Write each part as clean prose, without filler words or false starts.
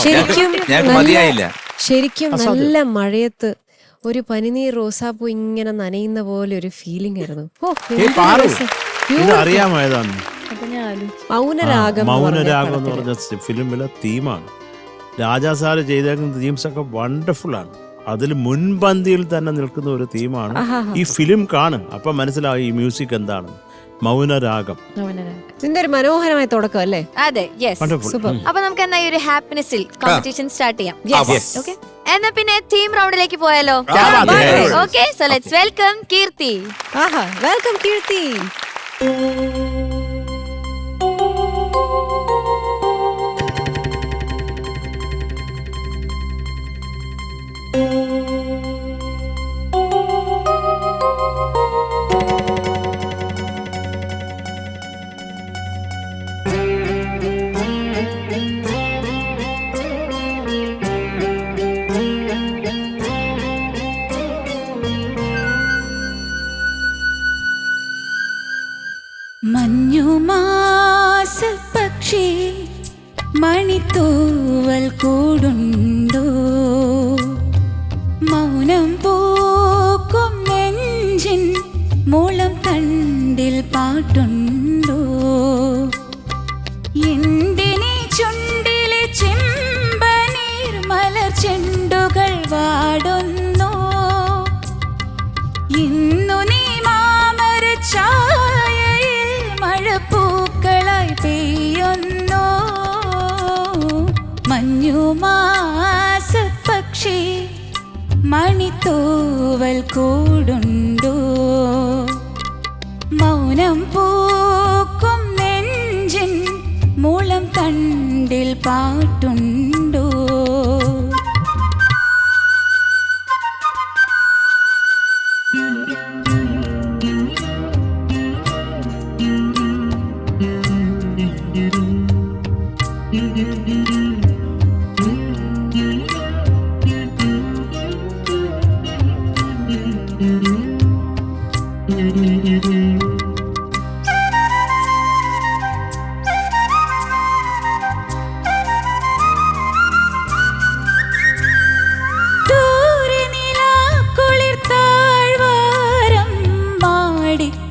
ശരിക്കും ഞങ്ങൾക്ക് മതിയായില്ല. ശരിക്കും നല്ല മഴയത്ത് ഒരു പനിനീർ റോസാപ്പൂ ഇങ്ങനെ നനയുന്ന പോലെ ഒരു ഫീലിംഗ് ആയിരുന്നു. അറിയാമോ ഏതാണ്? മൗനരാഗം മൗനരാഗം എന്ന് പറഞ്ഞ ഫിലിമിലെ തീമാണ്. രാജാ സാറ് ചെയ്തേക്കുന്ന തീംസ് ഒക്കെ വണ്ടർഫുൾ ആണ്. അതിൽ മുൻപന്തിയിൽ തന്നെ നിൽക്കുന്ന ഒരു തീമാണ്. ഈ ഫിലിം കാണും, അപ്പൊ മനസ്സിലാവും ഈ മ്യൂസിക് എന്താണ്. മൗനരാഗം ഇതിന്റെ ഒരു മനോഹരമായ തുടക്കം അല്ലേ? അതെ, അപ്പൊ നമുക്ക് എന്നാ ഒരു ഹാപ്പിനെസ്സിൽ കോമ്പറ്റീഷൻ സ്റ്റാർട്ട് ചെയ്യാം. ഓക്കെ, എന്നാ പിന്നെ ടീം റൗണ്ടിലേക്ക് പോയാലോ? Okay, so let's welcome Keerthi. Welcome Keerthi. മഞ്ഞുമാസപ്പക്ഷി മണിത്തൂവൽ കൂടുണ്ടോ, മൗനം പൂക്കും നെഞ്ചിൻ മൂളം തണ്ടിൽ പാട്ടുണ്ടോ, എന്തിനീ ചുണ്ടിലെ ചെമ്പനീർ മലർ ചെണ്ടുകൾ വാടുന്നു, ഇന്നു നീ മാമര ചായയിൽ മഴപ്പൂക്കളായി പെയ്യുന്നു, മഞ്ഞുമാസപ്പക്ഷി മണിത്തൂവൽ കൂടുണ്ടോ, മൗനം പൂക്കും നെഞ്ചിൻ മൂളം തണ്ടിൽ പാട്ടുണ്ടോ.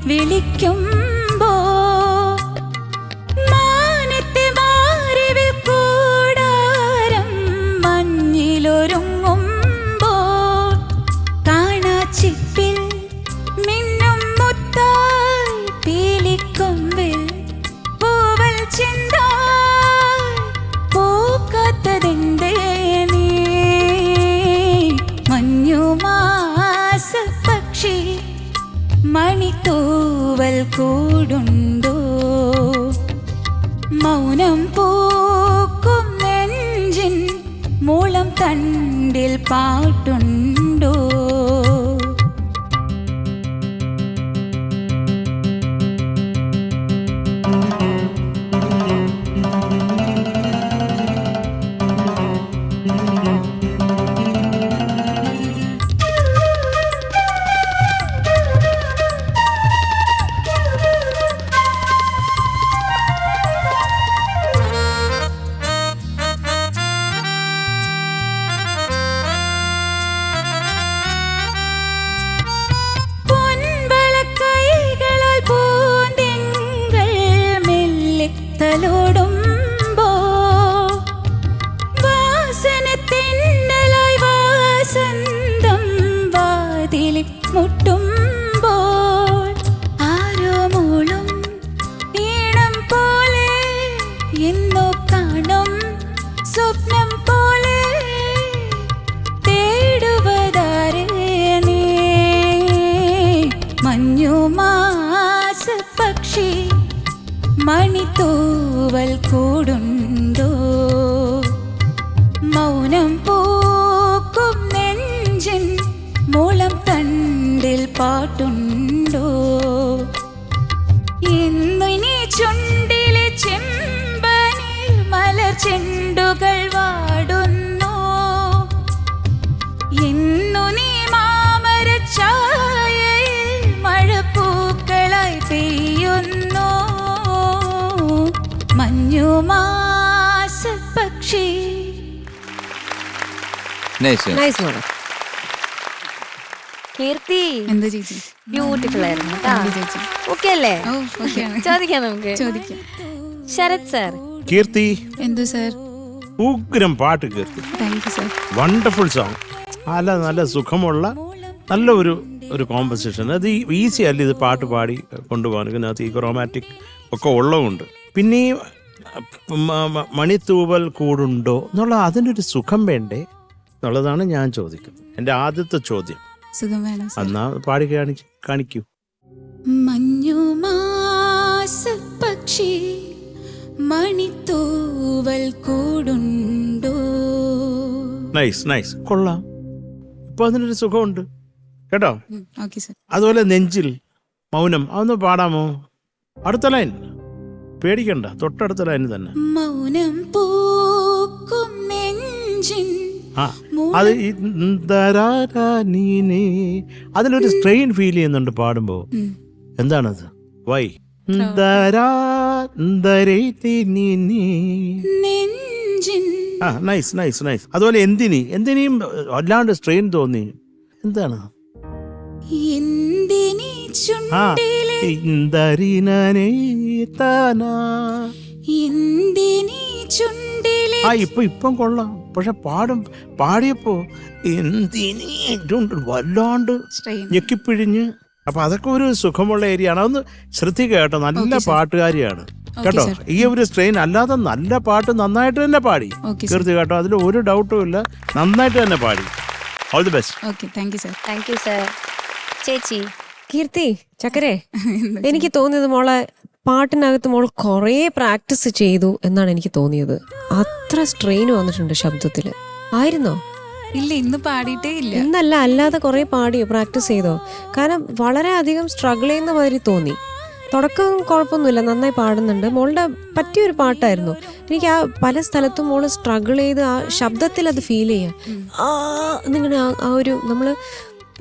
വിളിക്കുമ്പോ മാനത്തെ മാറിവിൽ കൂടാരം മഞ്ഞിലൊരുങ്ങുമ്പോ കാണാച്ചിപ്പിൽ മിന്നും മുത്തായി പീലിക്കൊമ്പിൽ പൂവൽ ചിന്തായി പൂക്കാത്തതെന്തേ നീ, മഞ്ഞുമാസപ്പക്ഷി മണിത്തൂവൽ കൂടുണ്ടോ, മൗനം പൂക്കും നെഞ്ചിൻ മൂളം തണ്ടിൽ പാട്ടുണ്ടോ. തലോടുമ്പോ വാസനത്തെന്നലായി വാസന്തം വാതിലിൽ മുട്ടുമ്പോൾ ആരോ മൂളും ഈണം പോലെ എന്നോ കാണും സ്വപ്നം പോലെ തേടുവതാരേ നീ, മഞ്ഞുമാസപ്പക്ഷി മണിത്തൂവൽ കൂടുണ്ടോ, മൗനം പൂക്കും നെഞ്ചിൻ മൂളം തണ്ടിൽ പാട്ടുണ്ടോ, ഇന്നു നീ ചുണ്ടിലെ ചെമ്പനീർ മലർ ചെണ്ടുകൾ വാടുന്നു, ഇന്നു നീ മാമര ചായയിൽ മഴപ്പൂക്കളായി പെയ്യുന്നു, മഞ്ഞുമാസപ്പക്ഷി നൈസ് നൈസ് മോളെ. കീർത്തി എന്താ ചേച്ചി? ബ്യൂട്ടിഫുൾ ആയിരുന്നു താങ്ക് യു ചേച്ചി. ഓക്കെ അല്ലേ? ഓ ഓക്കെയാണ്. ചോദിക്കാം നമുക്ക്. ചോദിക്കാം. ശരത് സർ. കീർത്തി എന്ത് സാർ? ഉഗ്രം പാട്ട് Keerthi, thank you sir. Wonderful song. നല്ല സുഖമുള്ള നല്ല ഒരു കോമ്പസിഷൻ. അത് ഈസി അല്ല ഇത് പാട്ട് പാടി കൊണ്ടുപോകാൻ. ഇതിനകത്ത് ഈ റൊമാൻറ്റിക് ഒക്കെ ഉള്ളതുകൊണ്ട്. പിന്നെ ഈ മണിത്തൂവൽ കൂടുണ്ടോ എന്നുള്ള അതിനൊരു സുഖം വേണ്ടേ എന്നുള്ളതാണ് ഞാൻ ചോദിക്കുന്നത്. എൻ്റെ ആദ്യത്തെ ചോദ്യം. സുഖം വേണം സാർ. എന്നാ പാടി കാണിക്കൂ. മഞ്ഞുമാസ പക്ഷി മണിത്തൂവൽ കൂടുണ്ടോ. നൈസ് നൈസ്, കൊള്ളാം. ഇപ്പൊ അതിനൊരു സുഖമുണ്ട് കേട്ടോ. Okay sir. അതുപോലെ നെഞ്ചിൽ മൗനം, അതൊന്ന് പാടാമോ? അടുത്ത ലൈൻ പേടിക്കണ്ട, തൊട്ടടുത്ത ലൈൻ തന്നെ. മൗനം പൂക്കും നെഞ്ചിൻ ആ അത് അതിലൊരു സ്ട്രെയിൻ ഫീൽ ചെയ്യുന്നുണ്ട് പാടുമ്പോ. എന്താണത്? വൈ? നെഞ്ചിൻ. ആ നൈസ് നൈസ് നൈസ്. അതുപോലെ എന്തിനേയും വല്ലാണ്ട് സ്ട്രെയിൻ തോന്നി. എന്താണ്? എന്തിനീ ആ ചുണ്ടിലെ എന്തിനീ ചുണ്ടിലെ. ആ ഇപ്പം കൊള്ളാം. പക്ഷെ പാടിയപ്പോ വല്ലാണ്ട് സ്ട്രെയിൻ. ഞെക്കിപ്പിഴിഞ്ഞ്. അപ്പൊ അതൊക്കെ ഒരു സുഖമുള്ള ഏരിയ ആണ്. അതൊന്ന് ശ്രദ്ധിക്കുക കേട്ടോ. നല്ല പാട്ടുകാരിയാണ് കേട്ടോ. ഈ ഒരു സ്ട്രെയിൻ അല്ലാതെ നല്ല പാട്ട് നന്നായിട്ട് തന്നെ പാടി കീർത്തി കേട്ടോ. അതിൽ ഒരു ഡൗട്ടും ഇല്ല, നന്നായിട്ട് തന്നെ പാടി. All the best. Okay thank you sir. Thank you sir. ചേച്ചി. കീർത്തി ചക്കരെ, എനിക്ക് തോന്നിയത് മോളെ പാട്ടിനകത്ത് മോൾ കുറേ പ്രാക്ടീസ് ചെയ്തു എന്നാണ് എനിക്ക് തോന്നിയത്. അത്ര സ്ട്രെയിൻ വന്നിട്ടുണ്ട് ശബ്ദത്തില്. ആയിരുന്നോ? ഇല്ല, ഇന്ന് പാടിയിട്ടേ ഇല്ല. ഇന്നല്ല, അല്ലാതെ കുറേ പാടിയോ, പ്രാക്ടീസ് ചെയ്തോ? കാരണം വളരെ അധികം സ്ട്രഗിൾ ചെയ്യുന്ന മാതിരി തോന്നി. തുടക്കം കുഴപ്പമൊന്നുമില്ല, നന്നായി പാടുന്നുണ്ട്. മോളുടെ പറ്റിയൊരു പാട്ടായിരുന്നു. എനിക്ക് ആ പല സ്ഥലത്തും മോള് സ്ട്രഗിൾ ചെയ്ത് ആ ശബ്ദത്തിൽ അത് ഫീൽ ചെയ്യാം. എന്നിങ്ങനെ ആ ഒരു നമ്മള്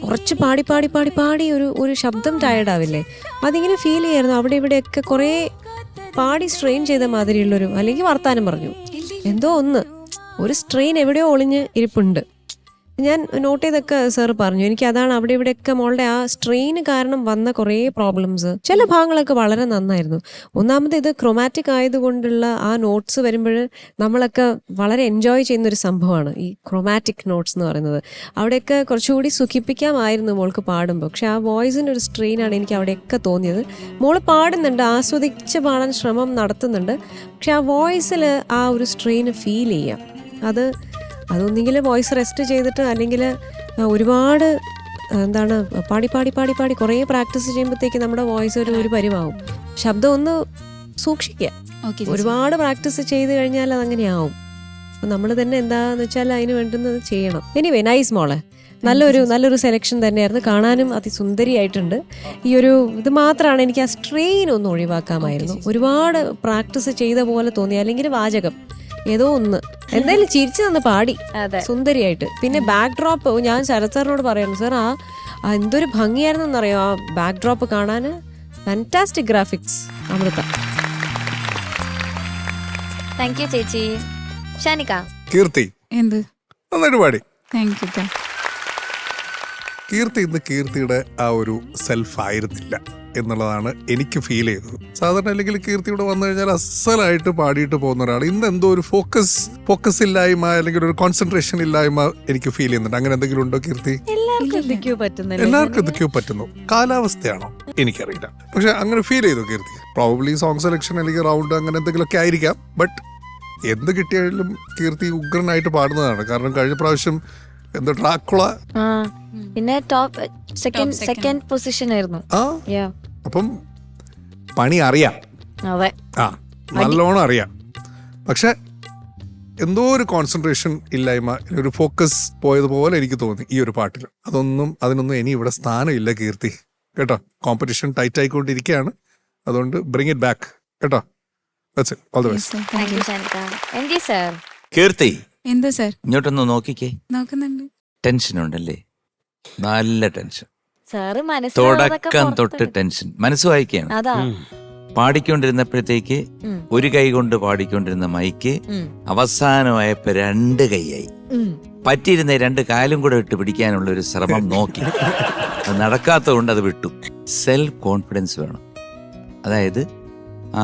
കുറച്ച് പാടി പാടി പാടി പാടി ഒരു ശബ്ദം ടയർഡാവില്ലേ, അതിങ്ങനെ ഫീൽ ചെയ്യായിരുന്നു. അവിടെ ഇവിടെയൊക്കെ കുറേ പാടി സ്ട്രെയിൻ ചെയ്ത മാതിരിയുള്ളൊരു, അല്ലെങ്കിൽ വർത്താനം പറഞ്ഞു, എന്തോ ഒരു സ്ട്രെയിൻ എവിടെയോ ഒളിഞ്ഞ് ഇരിപ്പുണ്ട്. ഞാൻ നോട്ട് ചെയ്തൊക്കെ സാർ പറഞ്ഞു. എനിക്ക് അതാണ് അവിടെ ഇവിടെയൊക്കെ മോളുടെ ആ സ്ട്രെയിന് കാരണം വന്ന കുറേ പ്രോബ്ലംസ്. ചില ഭാഗങ്ങളൊക്കെ വളരെ നന്നായിരുന്നു. ഒന്നാമത് ഇത് ക്രൊമാറ്റിക് ആയതുകൊണ്ടുള്ള ആ നോട്ട്സ് വരുമ്പോൾ നമ്മളൊക്കെ വളരെ എൻജോയ് ചെയ്യുന്നൊരു സംഭവമാണ് ഈ ക്രൊമാറ്റിക് നോട്ട്സ് എന്ന് പറയുന്നത്. അവിടെയൊക്കെ കുറച്ചുകൂടി സുഖിപ്പിക്കാമായിരുന്നു മോൾക്ക് പാടുമ്പോൾ. പക്ഷെ ആ വോയിസിൻ്റെ ഒരു സ്ട്രെയിനാണ് എനിക്ക് അവിടെയൊക്കെ തോന്നിയത്. മോള് പാടുന്നുണ്ട്, ആസ്വദിച്ച് പാടാൻ ശ്രമം നടത്തുന്നുണ്ട്. പക്ഷെ ആ വോയിസിൽ ആ ഒരു സ്ട്രെയിന് ഫീൽ ചെയ്യാം. അതൊന്നെങ്കിൽ വോയിസ് റെസ്റ്റ് ചെയ്തിട്ട്, അല്ലെങ്കിൽ ഒരുപാട് പാടി പാടി പാടി പാടി കുറേ പ്രാക്ടീസ് ചെയ്യുമ്പോഴത്തേക്ക് നമ്മുടെ വോയിസ് ഒരു പരിവാവും. ശബ്ദം ഒന്ന് സൂക്ഷിക്കുക. ഒരുപാട് പ്രാക്ടീസ് ചെയ്ത് കഴിഞ്ഞാൽ അതങ്ങനെയാവും. അപ്പം നമ്മൾ തന്നെ എന്താന്ന് വെച്ചാൽ അതിന് വേണ്ടുന്നത് ചെയ്യണം. എനിവേ നൈസ് മോളെ, നല്ലൊരു സെലക്ഷൻ തന്നെയായിരുന്നു. കാണാനും അതിസുന്ദരിയായിട്ടുണ്ട്. ഇത് മാത്രമാണ് എനിക്ക് ആ സ്ട്രെയിൻ ഒന്ന് ഒഴിവാക്കാമായിരുന്നു. ഒരുപാട് പ്രാക്ടീസ് ചെയ്ത പോലെ തോന്നി. അല്ലെങ്കിൽ വാചകം ഏതോ എന്തായാലും ചിരിച്ചു തന്ന് പാടി സുന്ദരിയായിട്ട്. പിന്നെ ബാക്ക് ഡ്രോപ്പ് ഞാൻ ശരത് സാറിനോട് പറയുന്നു, സാർ ആ എന്തൊരു ഭംഗിയായിരുന്നറിയോ ആ ബാക്ക് ഡ്രോപ്പ് കാണാൻ. Fantastic graphics. Amrita. Thank you ചേച്ചി. ഷാനിക. കീർത്തി എന്ത്? നന്നായിട്ട് പാടി. Thank you. കീർത്തി ഇന്ന് കീർത്തിയുടെ ആ ഒരു സെൽഫ് ആയിരുന്നില്ല എന്നുള്ളതാണ് എനിക്ക് ഫീൽ ചെയ്തത്. സാധാരണ അല്ലെങ്കിൽ കീർത്തി ഇവിടെ വന്നു കഴിഞ്ഞാൽ അസലായിട്ട് പാടിയിട്ട് പോകുന്ന ഒരാൾ ഇന്ന് എന്തോ ഒരു ഫോക്കസ് ഇല്ലായ്മ അല്ലെങ്കിൽ ഒരു കോൺസെൻട്രേഷൻ ഇല്ലായ്മ എനിക്ക് ഫീൽ ചെയ്യുന്നുണ്ട്. അങ്ങനെ എന്തെങ്കിലും ഉണ്ടോ കീർത്തി? എല്ലാവർക്കും എന്തൊക്കെയോ പറ്റുന്നു. കാലാവസ്ഥയാണോ എനിക്കറിയില്ല, പക്ഷെ അങ്ങനെ ഫീൽ ചെയ്തു കീർത്തി. പ്രോബബ്ലി സോങ് സെലക്ഷൻ അല്ലെങ്കിൽ റൗണ്ട് അങ്ങനെ എന്തെങ്കിലുമൊക്കെ ആയിരിക്കാം. ബട്ട് എന്ത് കിട്ടിയാലും കീർത്തി ഉഗ്രനായിട്ട് പാടുന്നതാണ്. കാരണം കഴിഞ്ഞ പ്രാവശ്യം എന്താ ഡ്രാക്കുള, പിന്നെ ടോപ്പ് സെക്കൻഡ് പൊസിഷൻ ആയിരുന്നു. അപ്പം പണി അറിയാം, നല്ലോണം അറിയാം. പക്ഷെ എന്തോ ഒരു കോൺസെൻട്രേഷൻ ഇല്ലായ്മ, ഒരു ഫോക്കസ് പോയതുപോലെ എനിക്ക് തോന്നി ഈ ഒരു പാട്ടിൽ. അതിനൊന്നും ഇനി ഇവിടെ സ്ഥാനമില്ല കീർത്തി കേട്ടോ. കോമ്പറ്റീഷൻ ടൈറ്റ് ആയിക്കൊണ്ടിരിക്കുകയാണ്. അതുകൊണ്ട് ബ്രിങ് ഇറ്റ് ബാക്ക് കേട്ടോ. That's it. All the best. കീർത്തി എന്താ സാർ? ഇങ്ങോട്ടൊന്ന് നോക്കിക്കേ. നോക്കുന്നുണ്ട്. ടെൻഷൻ ഉണ്ടല്ലേ? നല്ല ടെൻഷൻ. സാറ് തുടക്കം തൊട്ട് ടെൻഷൻ. മനസ്സ് വായിക്കുകയാണ്. അതാ പാടിക്കൊണ്ടിരുന്നപ്പോഴത്തേക്ക് ഒരു കൈ കൊണ്ട് പാടിക്കൊണ്ടിരുന്ന മൈക്ക് അവസാനമായപ്പോ 2 കൈയായി. പറ്റിയിരുന്ന 2 കാലും കൂടെ ഇട്ട് പിടിക്കാനുള്ള ഒരു ശ്രമം നോക്കി, അത് നടക്കാത്തത് കൊണ്ട് അത് വിട്ടു. സെൽഫ് കോൺഫിഡൻസ് വേണം. അതായത്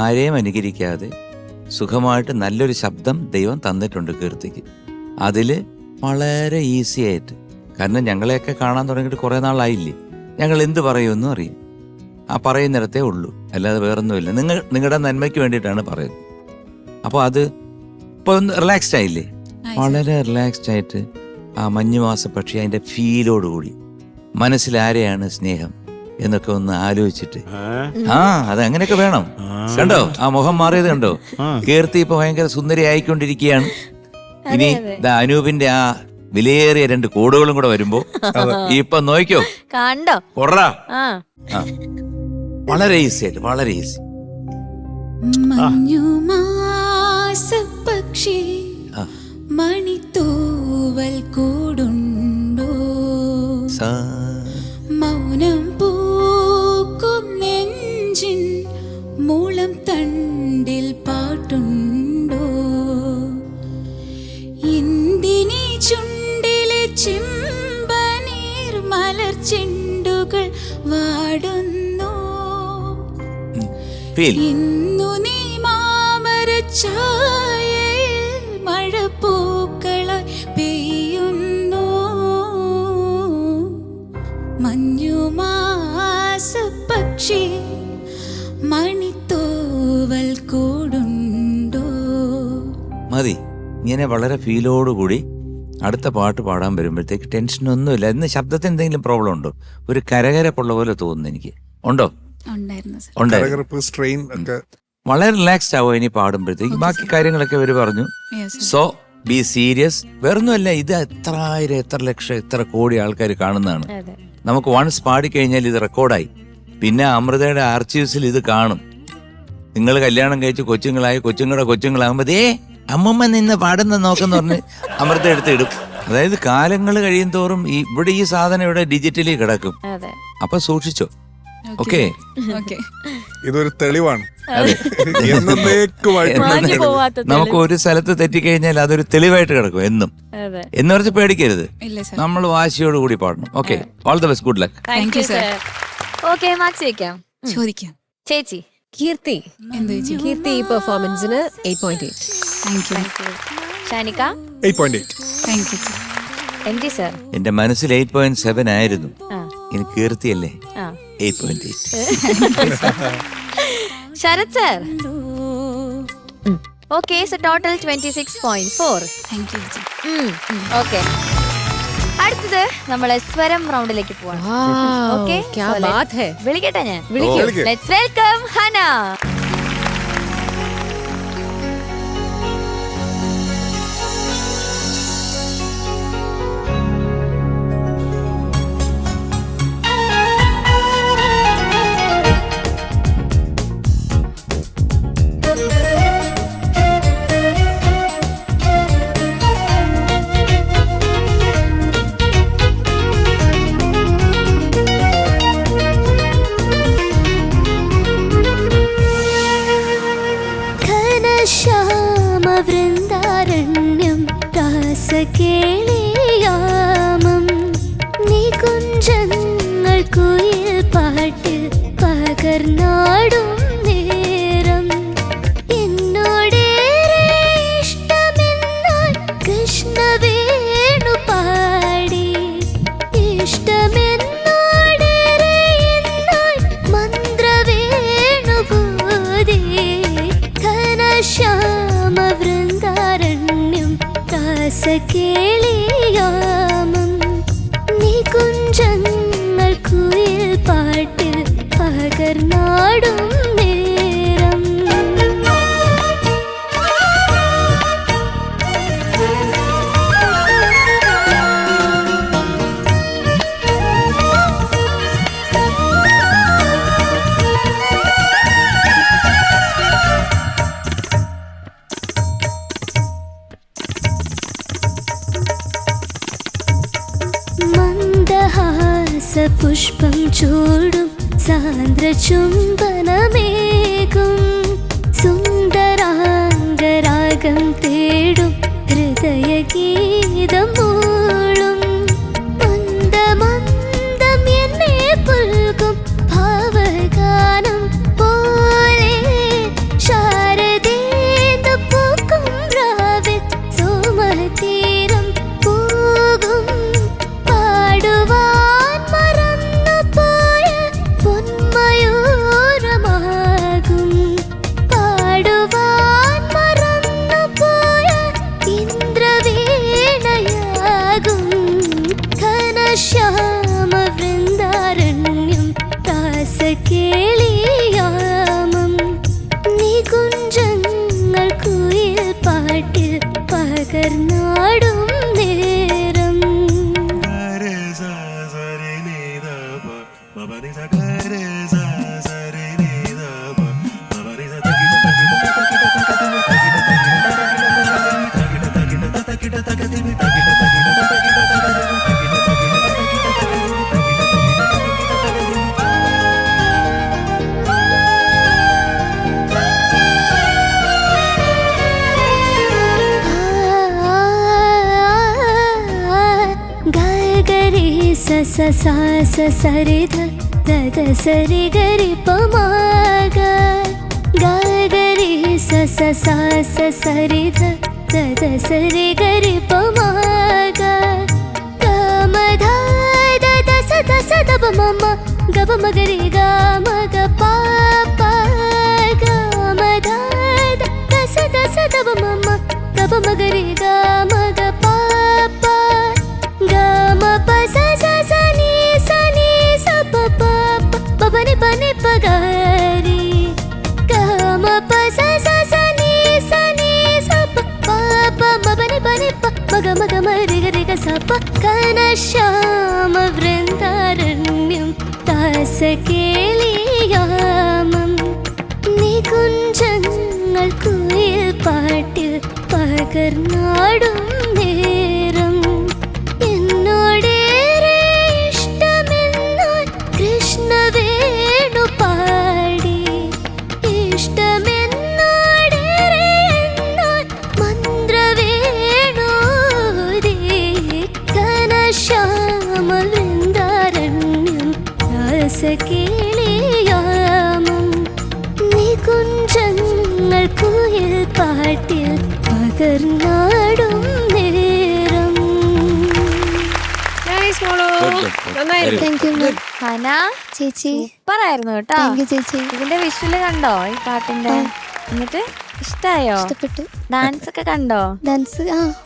ആരെയും അനുകരിക്കാതെ സുഖമായിട്ട് നല്ലൊരു ശബ്ദം ദൈവം തന്നിട്ടുണ്ട് കീർത്തിക്ക്. അതില് വളരെ ഈസി ആയിട്ട്, കാരണം ഞങ്ങളെയൊക്കെ കാണാൻ തുടങ്ങിയിട്ട് കുറെ നാളായില്ലേ, ഞങ്ങൾ എന്ത് പറയുമെന്നും അറിയും. ആ പറയുന്നിടത്തേ ഉള്ളൂ, അല്ലാതെ വേറൊന്നുമില്ല. നിങ്ങളുടെ നന്മയ്ക്ക് വേണ്ടിയിട്ടാണ് പറയുന്നത്. അപ്പോൾ അത് ഇപ്പോൾ ഒന്ന് റിലാക്സ്ഡ് ആയില്ലേ? വളരെ റിലാക്സ്ഡ് ആയിട്ട് ആ മഞ്ഞുമാസ പക്ഷി അതിന്റെ ഫീലോടുകൂടി മനസ്സിൽ ആരെയാണ് സ്നേഹം എന്നൊക്കെ ഒന്ന് ആലോചിച്ചിട്ട്, അത് അങ്ങനെയൊക്കെ വേണം. കണ്ടോ ആ മുഖം മാറിയത് കണ്ടോ? കീർത്തി ഇപ്പൊ ഭയങ്കര സുന്ദരി ആയിക്കൊണ്ടിരിക്കുകയാണ്. ഇനി അനൂപിന്റെ ആ വിലയേറിയ 2 കോടുകളും കൂടെ വരുമ്പോ ഇപ്പൊ നോക്കിക്കോ, കണ്ടോ കൊറ. വളരെ ഈസി ആയിട്ട്, വളരെ ഈസി. മഞ്ഞുമാസപ്പക്ഷി മണിത്തൂവൽ കൂടുണ്ടോ, മൗനം പൂക്കും നെഞ്ചിൻ മൂളം തണ്ടിൽ പാട്ടുണ്ടോ, ഇന്ദിനി ചുണ്ടിലെ ചിമ്പനീർ മലർ ചെണ്ടുകൾ വാടുന്നു, ഇന്നു നീ മാമരച്ചായയിൽ മഴപ്പൂക്കളായി പെയ്യുന്നു, മഞ്ഞുമാസപ്പക്ഷി മണിത്തൂവൽ കൂടുണ്ടോ. മതി. ഇങ്ങനെ വളരെ ഫീലോടുകൂടി അടുത്ത പാട്ട് പാടാൻ വരുമ്പോഴത്തേക്ക് ടെൻഷനൊന്നുമില്ല. ഇന്ന് ശബ്ദത്തിന് എന്തെങ്കിലും പ്രോബ്ലം ഉണ്ടോ? ഒരു കരകരപ്പുള്ള പോലെ തോന്നുന്നു എനിക്ക്. ഉണ്ടോ? സ്ട്രെയിൻ ഒക്കെ വളരെ റിലാക്സ്ഡ് ആവുക ഇനി പാടുമ്പോഴത്തേക്ക്. ബാക്കി കാര്യങ്ങളൊക്കെ ഇവര് പറഞ്ഞു. So be serious. വേറൊന്നുമല്ല, ഇത് എത്ര ആയിരം, എത്ര ലക്ഷം, എത്ര കോടി ആൾക്കാർ കാണുന്നതാണ്. നമുക്ക് വൺസ് പാടിക്കഴിഞ്ഞാൽ ഇത് റെക്കോർഡായി. പിന്നെ അമൃതയുടെ ആർച്ചീവ്സിൽ ഇത് കാണും. നിങ്ങൾ കല്യാണം കഴിച്ച് കൊച്ചുങ്ങളുടെ കൊച്ചുങ്ങളാകുമ്പോ അമ്മമ്മ നിന്ന് പാടുന്ന നോക്കെന്ന് പറഞ്ഞ് അമൃത എടുത്തിടും. അതായത് കാലങ്ങൾ കഴിയും തോറും ഇവിടെ ഈ സാധനം ഇവിടെ ഡിജിറ്റലി കിടക്കും. അപ്പൊ സൂക്ഷിച്ചോ. ഓക്കെ, ഇതൊരു തെളിവാണ്. നമുക്ക് ഒരു സ്ഥലത്ത് തെറ്റിക്കഴിഞ്ഞാൽ അതൊരു തെളിവായിട്ട് കിടക്കും എന്നും. എന്ന് പറഞ്ഞ് പേടിക്കരുത്, നമ്മൾ വാശിയോട് കൂടി പാടണം. Okay, all the best, good luck. Okay, marks ചോദിക്കാം. ചേച്ചി കീർത്തി, കീർത്തി ഈ പെർഫോമൻസിന് 8.8. ഷാനിക 8.8. എംജി സർ എന്റെ മനസ്സിൽ 8.7 ആയിരുന്നു. ഇനി കീർത്തിയല്ലേ 8.8. Sarath sir okay, so total 26.4. Okay, അടുത്തത് നമ്മളെ സ്വരം റൗണ്ടിലേക്ക് പോവാം. ഓക്കെ, വിളിക്കട്ടെ ഞാൻ. Let's welcome Hana. വൃന്ദാരണ്യം രാസകേളിയാമം നികുഞ്ചങ്ങൾ കുയിൽ പാട്ടിൽ പകർന്നാടും നേരം എന്നോടേറെ ഇഷ്ടമെന്നാൽ കൃഷ്ണ വേണു പാടി ഇഷ്ടമെന്നോടേറെ എന്നാൽ മന്ത്രവേണു ബോധി ഘനശ്യാമ വൃന്ദാരണ്യം രാസകേളിയാമം നികുഞ്ചങ്ങൾ കുയിൽ പാട്ടിൽ പകർന്നാടും നേരം മന്ദഹാസ പുഷ്പം ചൂടും സാന്ദ്ര ചുംബനമേകും സുന്ദരാംഗരാഗം തേടും ഹൃദയഗീതം മൂളും മന്ദമന്ദം എന്നെ പുൽകും ഭാവഗാനം പോലെ ശാരദേന്ദു പൂക്കും രാവിൽ സോമതീരം പോകും പാടുവാൻ മറന്നുപോയ പൊന്മയൂരമാകും പാടുവാൻ മറന്നുപോയ ഇന്ദ്രവീണയാകും ഘനശ്യാമ വൃന്ദാരണ്യം രാസകേളിയാമം നികുഞ്ചങ്ങൾ കുയിൽ പാട്ടിൽ പകർന്നാടും നേരം ഗരി സ സ സ സ സരി ധ ധ ധ സരി ഗരി പ മ ഗ ഗരി സ സ സ സ സരി ധ ധ ധ സരി ഗരി പ മ ഗ ഗ മ ധ ധ ധ സ ധ സ ധ പ മ മ ഗ പ മ ഗരി ഗ മ ഗ പ പ ഗ മ ധ ധ ധ സ ധ സ ധ പ മ മ ഗ പ മ ഗരി ഗ മ ഗ പ പ ഗ മ പ സ സ സ നി സ പ പ പ പ നി പ നി പ ഗ രി ഗ മ പ സ സ സ നി സ പ പ പ മ പ നി പ മ ഗ മ രി ഗ രി ഗ സ പ ഘനശ്യാമ വൃന്ദാരണ്യം ദാസകേളിയാമം നികുഞ്ചങ്ങൾ കുയിൽ പാട്ടിൽ പകർന്നാടും നേരം എന്നോടേറെ ഇഷ്ടമെന്നാൽ കൃഷ്ണവേണു പാടി ഇഷ്ടമെന്നോടേറെ എന്നാൽ മന്ത്രവേണോദി ഘനശ്യാമ വൃന്ദാരണ്യം രാസകേളിയാമം നികുഞ്ചങ്ങൾ കുയിൽ പാട്ടിൽ പകർന്നാടും നേരം. Nice, മോളു. Good, good, good. നന്നായിരുന്നു. Very താങ്ക് യു മാം. ഹന ചേച്ചി സൂപ്പറായിരുന്നു കേട്ടോ. താങ്ക് യു ചേച്ചി. ഇതിന്റെ വിഷ്വല് കണ്ടോ ഈ പാട്ടിന്റെ? എന്നിട്ട് ഇഷ്ടായോ? ഇഷ്ടപ്പെട്ടു. ഡാൻസ് ഒക്കെ കണ്ടോ? ഡാൻസ്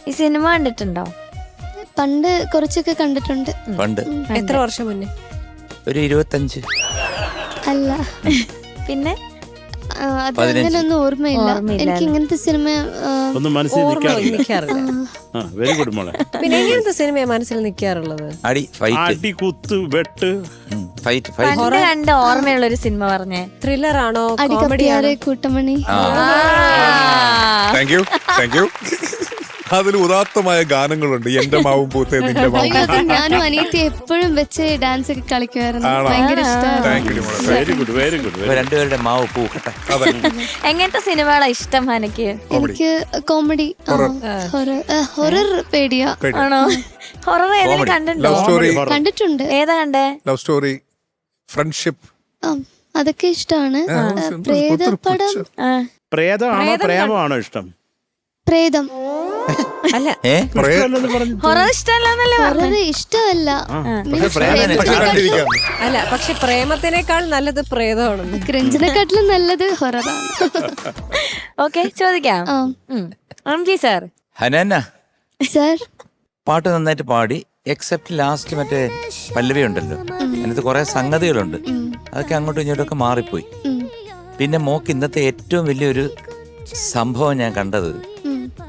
ഈ സിനിമ കണ്ടിട്ടുണ്ടോ? പണ്ട് കുറച്ചൊക്കെ കണ്ടിട്ടുണ്ട്. പണ്ട് എത്ര വർഷം മുന്നേ? ഒരു 25. അല്ല പിന്നെ അത് അങ്ങനെയൊന്നും ഓർമ്മയില്ല. എനിക്ക് ഇങ്ങനത്തെ സിനിമ ഒന്നും മനസ്സിൽ ഓർമ്മ നിൽക്കാറില്ല. നിൽക്കാറില്ല. വെരി ഗുഡ് മോളെ. പിന്നെ എങ്ങനത്തെ സിനിമയെ മനസ്സിൽ നിൽക്കാറുള്ളത്? അടി ഫൈറ്റ് അടി കുത്ത് വെട്ട് ഫൈറ്റ് പണ്ട് കണ്ട ഓർമ്മയുള്ള ഒരു സിനിമ പറഞ്ഞേ. ത്രില്ലർ ആണോ കോമഡി അടികപ്പിയാരെ ആണോ? കൂട്ടമണി. Thank you thank you. അതിൽ ഉദാത്തമായ ഗാനങ്ങളുണ്ട്. എന്റെ മാവും പൂത്തേ നിന്റെ മാവും. അയ്യോ, അത് ഞാനും അനിയത്തി എപ്പോഴും വെച്ച് ഡാൻസ് ഒക്കെ കളിക്കുമായിരുന്നു. ആണോ? ഭയങ്കര ഇഷ്ടമായിരുന്നു. താങ്ക് യു മോളെ. Very good very good. രണ്ടുപേരുടെ മാവ് പൂക്കട്ടെ. അതെ. എങ്ങനത്തെ സിനിമകളാ ഇഷ്ടം ഹനക്ക്? എനിക്ക് കോമഡി ഹൊറർ പേടിയാ. ആണോ? ഹൊറർ ഏതെങ്കിലും കണ്ടിട്ടുണ്ടോ? ലവ് സ്റ്റോറി കണ്ടിട്ടുണ്ട്. ഏതാ കണ്ടേ? ലവ് സ്റ്റോറി ഫ്രണ്ട്ഷിപ്പ് അതൊക്കെ ഇഷ്ടമാണ്. പ്രേതപടം പ്രേതമാണോ പ്രേമമാണോ ഇഷ്ടം? പ്രേതം അല്ല ഇഷ്ടമല്ലെന്ന് പറഞ്ഞു. ഹൊറർ ഇഷ്ടമല്ലെന്നല്ലേ ഹൊറർ ഇഷ്ടമല്ല. അല്ല പക്ഷെ പ്രേമത്തിനേക്കാൾ നല്ലത് പ്രേതമാണ്. ക്രിഞ്ചിനെക്കാട്ടിലും നല്ലത് ഹൊററാണ്. ഓക്കെ ചോദിക്കാം. സാർ ഹനന്ന സർ പാട്ട് നന്നായിട്ട് പാടി. എക്സെപ്റ്റ് ലാസ്റ്റ് മറ്റേ പല്ലവി ഉണ്ടല്ലോ, അതിനകത്ത് കുറെ സംഗതികളുണ്ട്, അതൊക്കെ അങ്ങോട്ടും ഇങ്ങോട്ടൊക്കെ മാറിപ്പോയി. പിന്നെ മോക്ക് ഇന്നത്തെ ഏറ്റവും വലിയൊരു സംഭവം ഞാൻ കണ്ടത്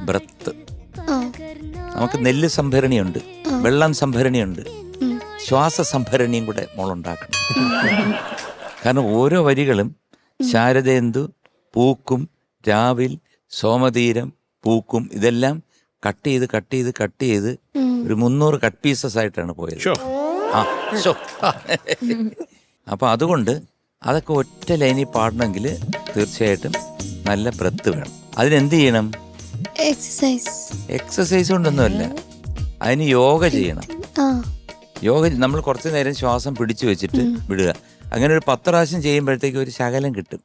ബ്രത്ത്. നമുക്ക് നെല്ല് സംഭരണിയുണ്ട്, വെള്ളം സംഭരണിയുണ്ട്, ശ്വാസ സംഭരണിയും കൂടെ മോളുണ്ടാക്കണം. കാരണം ഓരോ വരികളും ശാരദേന്ദു, പൂക്കും, രാവിൽ, സോമതീരം, പൂക്കും, ഇതെല്ലാം കട്ട് ചെയ്ത് കട്ട് ചെയ്ത് കട്ട് ചെയ്ത് ഒരു 300 കട്ട് പീസസ് ആയിട്ടാണ് പോയത്. ഷോ. ആ ഷോ. അപ്പോൾ അതുകൊണ്ട് അതൊക്കെ ഒറ്റ ലൈനിൽ പാടണമെങ്കിൽ തീർച്ചയായിട്ടും നല്ല ബ്രെത്ത് വേണം. അതിനെന്ത് ചെയ്യണം? എക്സസൈസ്. എക്സസൈസ് കൊണ്ടൊന്നുമല്ല, അതിന് യോഗ ചെയ്യണം. യോഗ നമ്മൾ കുറച്ച് നേരം ശ്വാസം പിടിച്ചു വെച്ചിട്ട് വിടുക. അങ്ങനെ ഒരു 10 പ്രാവശ്യം ചെയ്യുമ്പോഴത്തേക്ക് ഒരു ശകലം കിട്ടും.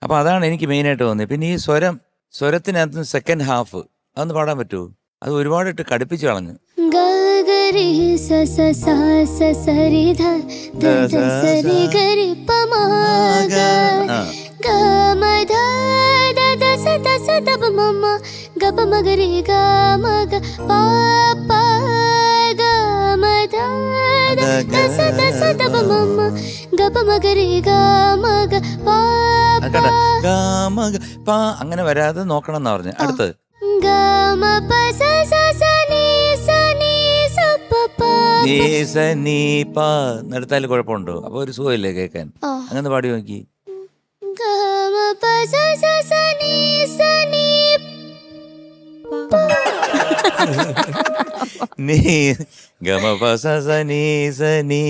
അപ്പോൾ അതാണ് എനിക്ക് മെയിനായിട്ട് തോന്നിയത്. പിന്നെ ഈ സ്വരത്തിനകത്ത് സെക്കൻഡ് ഹാഫ് അതൊന്ന് പാടാൻ പറ്റുമോ? അത് ഒരുപാട് ഇട്ട് കടുപ്പിച്ച് കളഞ്ഞു. ഗരി സ സ സ സ സരി ധ ധ ധ സരി ഗരി പ മ ഗ ഗ മ ധ ധ ധ സ ധ സ ധ പ മ മ ഗ പ മ ഗ രി ഗ മ ഗ പ പ ഗ മ ധ ധ ധ സ ധ സ ധ പ മ മ ഗ പ മ ഗ രി ഗ മ ഗ പ പ അങ്ങനെ വരാതെ നോക്കണം എന്നാ പറഞ്ഞു. അടുത്ത് ഗ മ പ സ സ സ നീ സ നീ സ പ പ നടത്താൽ കുഴപ്പമുണ്ടോ? അപ്പൊ ഒരു സുഖമില്ലേ കേൾക്കാൻ? അങ്ങനെ പാടി നോക്കി. ഗ മ പ സ സ സ നീ സ നീ നീ ഗമ പ സ സ നീ സ നീ